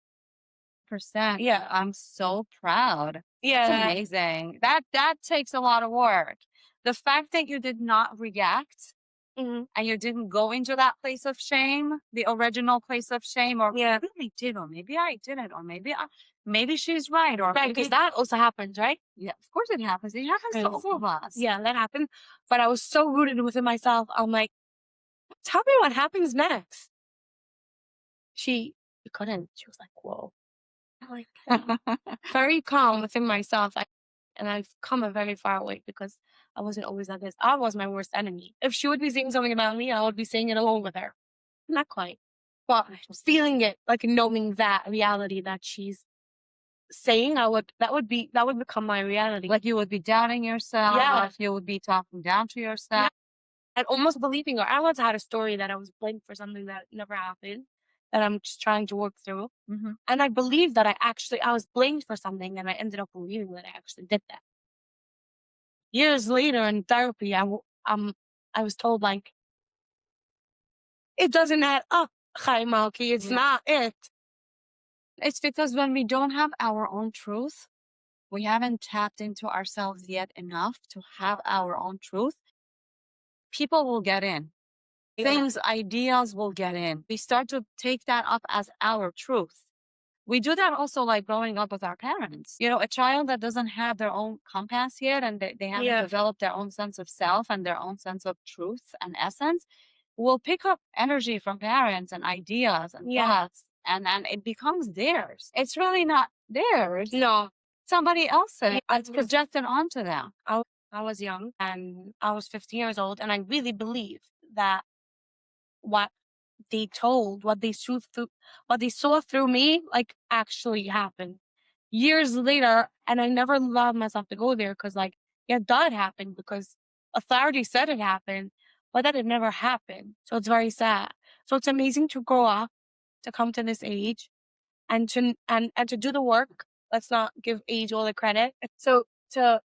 %. Yeah. I'm so proud. Yeah. It's amazing. That takes a lot of work. The fact that you did not react and you didn't go into that place of shame, the original place of shame, or maybe I did, or maybe I didn't, or maybe she's right, or right, because that also happens, right? Yeah, of course it happens. It happens to all of us. Yeah, that happened. But I was so rooted within myself. I'm like, tell me what happens next. She couldn't. She was like, whoa. I'm like, very calm within myself. And I've come a very far away because I wasn't always like this. I was my worst enemy. If she would be saying something about me, I would be saying it along with her. Not quite. But feeling it, like knowing that reality that she's saying, that would become my reality. Like you would be doubting yourself. Yeah. You would be talking down to yourself. Yeah. And almost believing her. I once had a story that I was blamed for something that never happened, that I'm just trying to work through. And I believe that I was blamed for something, and I ended up believing that I actually did that. Years later in therapy, I was told, like, it doesn't add up, Chai Malki. It's not it. It's because when we don't have our own truth, we haven't tapped into ourselves yet enough to have our own truth. People will get in. Things, ideas will get in. We start to take that up as our truth. We do that also like growing up with our parents. You know, a child that doesn't have their own compass yet, and they haven't developed their own sense of self and their own sense of truth and essence, will pick up energy from parents and ideas and thoughts, and it becomes theirs. It's really not theirs. No. Somebody else's. It's projected onto them. I was young, and I was 15 years old, and I really believed that what they told, what they saw through me, like actually happened years later. And I never allowed myself to go there because, like, yeah, that happened because authority said it happened, but that it never happened. So it's very sad. So it's amazing to grow up, to come to this age, and to do the work. Let's not give age all the credit. So to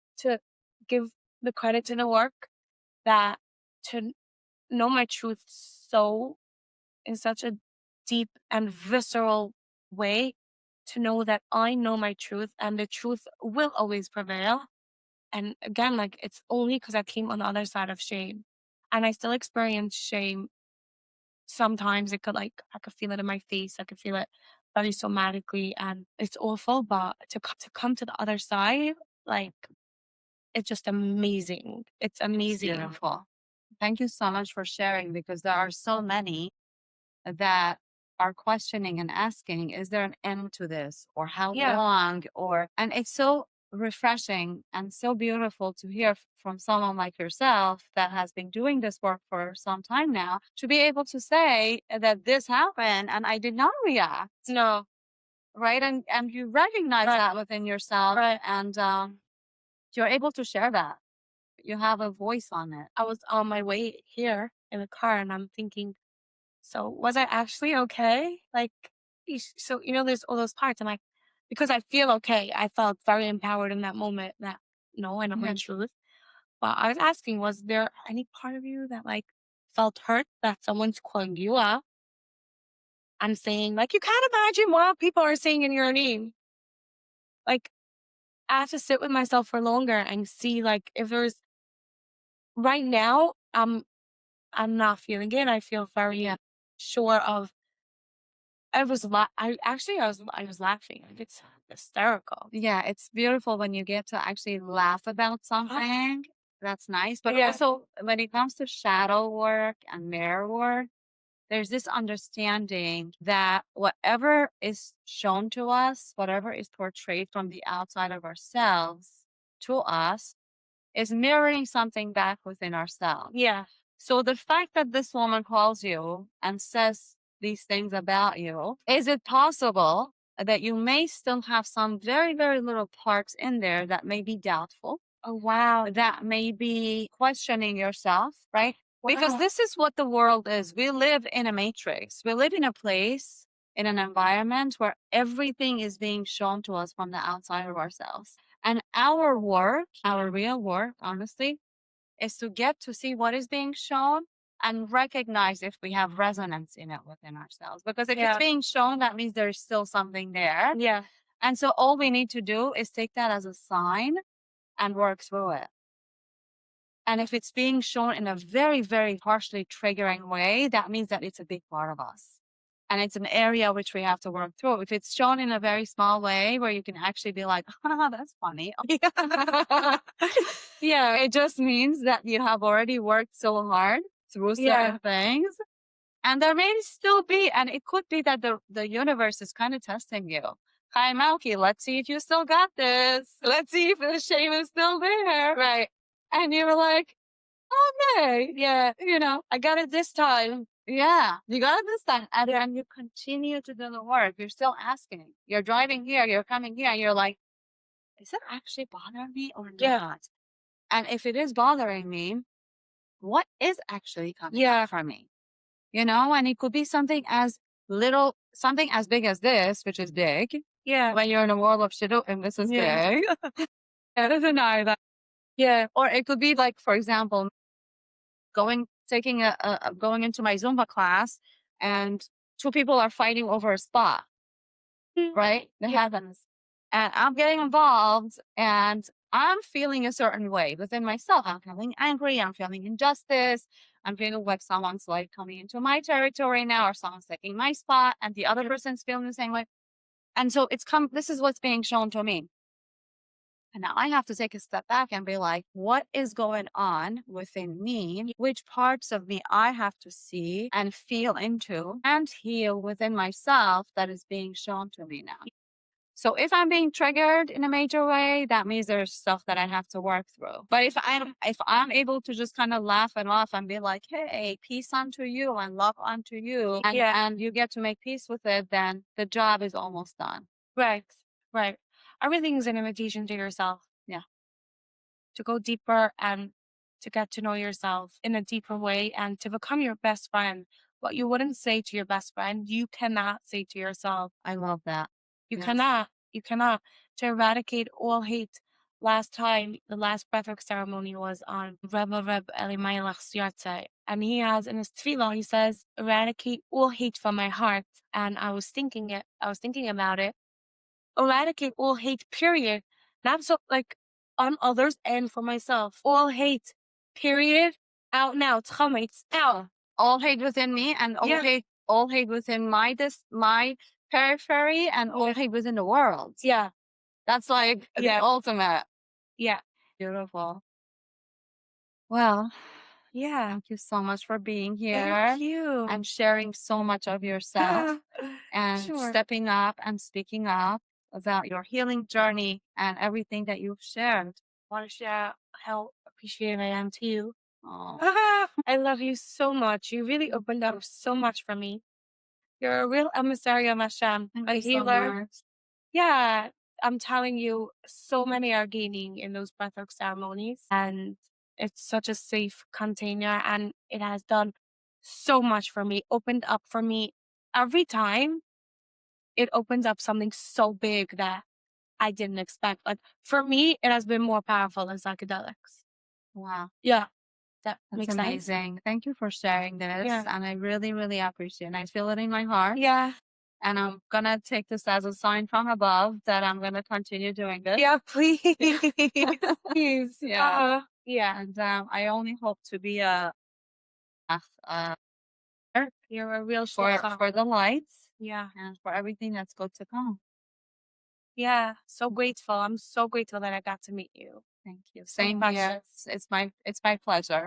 give the credit to the work, that to know my truth so in such a deep and visceral way, to know that I know my truth and the truth will always prevail. And again, like, it's only because I came on the other side of shame, and I still experience shame. Sometimes I could feel it in my face. I could feel it very somatically, and it's awful. But to come to the other side, like, it's just amazing. It's amazing. Beautiful. Thank you so much for sharing, because there are so many that are questioning and asking, is there an end to this, or how Yeah. long? And it's so refreshing and so beautiful to hear from someone like yourself that has been doing this work for some time now, to be able to say that this happened and I did not react. No. Right. And you recognize Right. that within yourself. Right. And you're able to share that. You have a voice on it. I was on my way here in the car, and I'm thinking, so was I actually okay? Like, so, there's all those parts. I'm like, because I feel okay. I felt very empowered in that moment, that no, I know my Yeah. truth. But I was asking, was there any part of you that, like, felt hurt that someone's calling you out and saying, like, you can't imagine what people are saying in your name? Like, I have to sit with myself for longer and see, like, if there's right now, I'm not feeling it. I feel very sure of. I was laughing. Like, it's hysterical. Yeah, it's beautiful when you get to actually laugh about something. That's nice. But Yeah. also, when it comes to shadow work and mirror work, there's this understanding that whatever is shown to us, whatever is portrayed from the outside of ourselves to us, is mirroring something back within ourselves. Yeah. So the fact that this woman calls you and says these things about you, is it possible that you may still have some very, very little parts in there that may be doubtful? Oh, wow. That may be questioning yourself, right? Because Wow. this is what the world is. We live in a matrix. We live in a place, in an environment where everything is being shown to us from the outside of ourselves. And our work, our real work, honestly, is to get to see what is being shown and recognize if we have resonance in it within ourselves. Because if it's being shown, that means there's still something there. Yeah. And so all we need to do is take that as a sign and work through it. And if it's being shown in a very, very harshly triggering way, that means that it's a big part of us. And it's an area which we have to work through. If it's shown in a very small way where you can actually be like, oh, that's funny. Yeah, it just means that you have already worked so hard through certain things. And there may still be, and it could be that the universe is kind of testing you. Hi, Malky, let's see if you still got this. Let's see if the shame is still there. Right. And you're like, okay, Yeah. I got it this time. Yeah, you got it this time. And then you continue to do the work. You're still asking. You're driving here, you're coming here, and you're like, is it actually bothering me or not? And if it is bothering me, what is actually coming up for me? And it could be something as big as this, which is big. Yeah. When you're in a world of shit, and this is big. That is an eye that. Yeah. Or it could be like, for example, going into my Zumba class, and two people are fighting over a spot, right? That happens. And I'm getting involved, and I'm feeling a certain way within myself. I'm feeling angry. I'm feeling injustice. I'm feeling like someone's like coming into my territory now, or someone's taking my spot, and the other person's feeling the same way. And so this is what's being shown to me. And now I have to take a step back and be like, what is going on within me? Which parts of me I have to see and feel into and heal within myself that is being shown to me now? So if I'm being triggered in a major way, that means there's stuff that I have to work through. But if I'm able to just kind of laugh it off and be like, hey, peace unto you and love unto you, and you get to make peace with it, then the job is almost done. Right. Everything's an invitation to yourself. Yeah. To go deeper and to get to know yourself in a deeper way and to become your best friend. What you wouldn't say to your best friend, you cannot say to yourself. I love that. You Yes. cannot. You cannot. To eradicate all hate. Last time, the last breathwork ceremony was on Reb Elimelech Siyartze. And he has in his tefillah, he says, eradicate all hate from my heart. And I was thinking about it. Eradicate all hate, period. Not so like on others and for myself. All hate, period. Out now. Tchametz, out. All hate within me and all hate within my periphery and all hate within the world. Yeah. That's like the ultimate. Yeah. Beautiful. Well, yeah. Thank you so much for being here. Thank you. And sharing so much of yourself and stepping up and speaking up about your healing journey and everything that you've shared. I want to share how appreciative I am to you. Oh. I love you so much. You really opened up so much for me. You're a real emissary of Hashem, a healer. So yeah, I'm telling you, so many are gaining in those breathwork ceremonies, and it's such a safe container, and it has done so much for me, opened up for me. Every time, it opens up something so big that I didn't expect. Like, for me, it has been more powerful than psychedelics. Wow. Yeah. That's amazing. Sense. Thank you for sharing this. Yeah. And I really, really appreciate it. I feel it in my heart. Yeah. And I'm going to take this as a sign from above that I'm going to continue doing this. Yeah, please. Please. Yeah. Yeah. And I only hope to be you're a real for the lights. Yeah. And for everything that's good to come. Yeah. So grateful. I'm so grateful that I got to meet you. Thank you. Same here. It's my pleasure.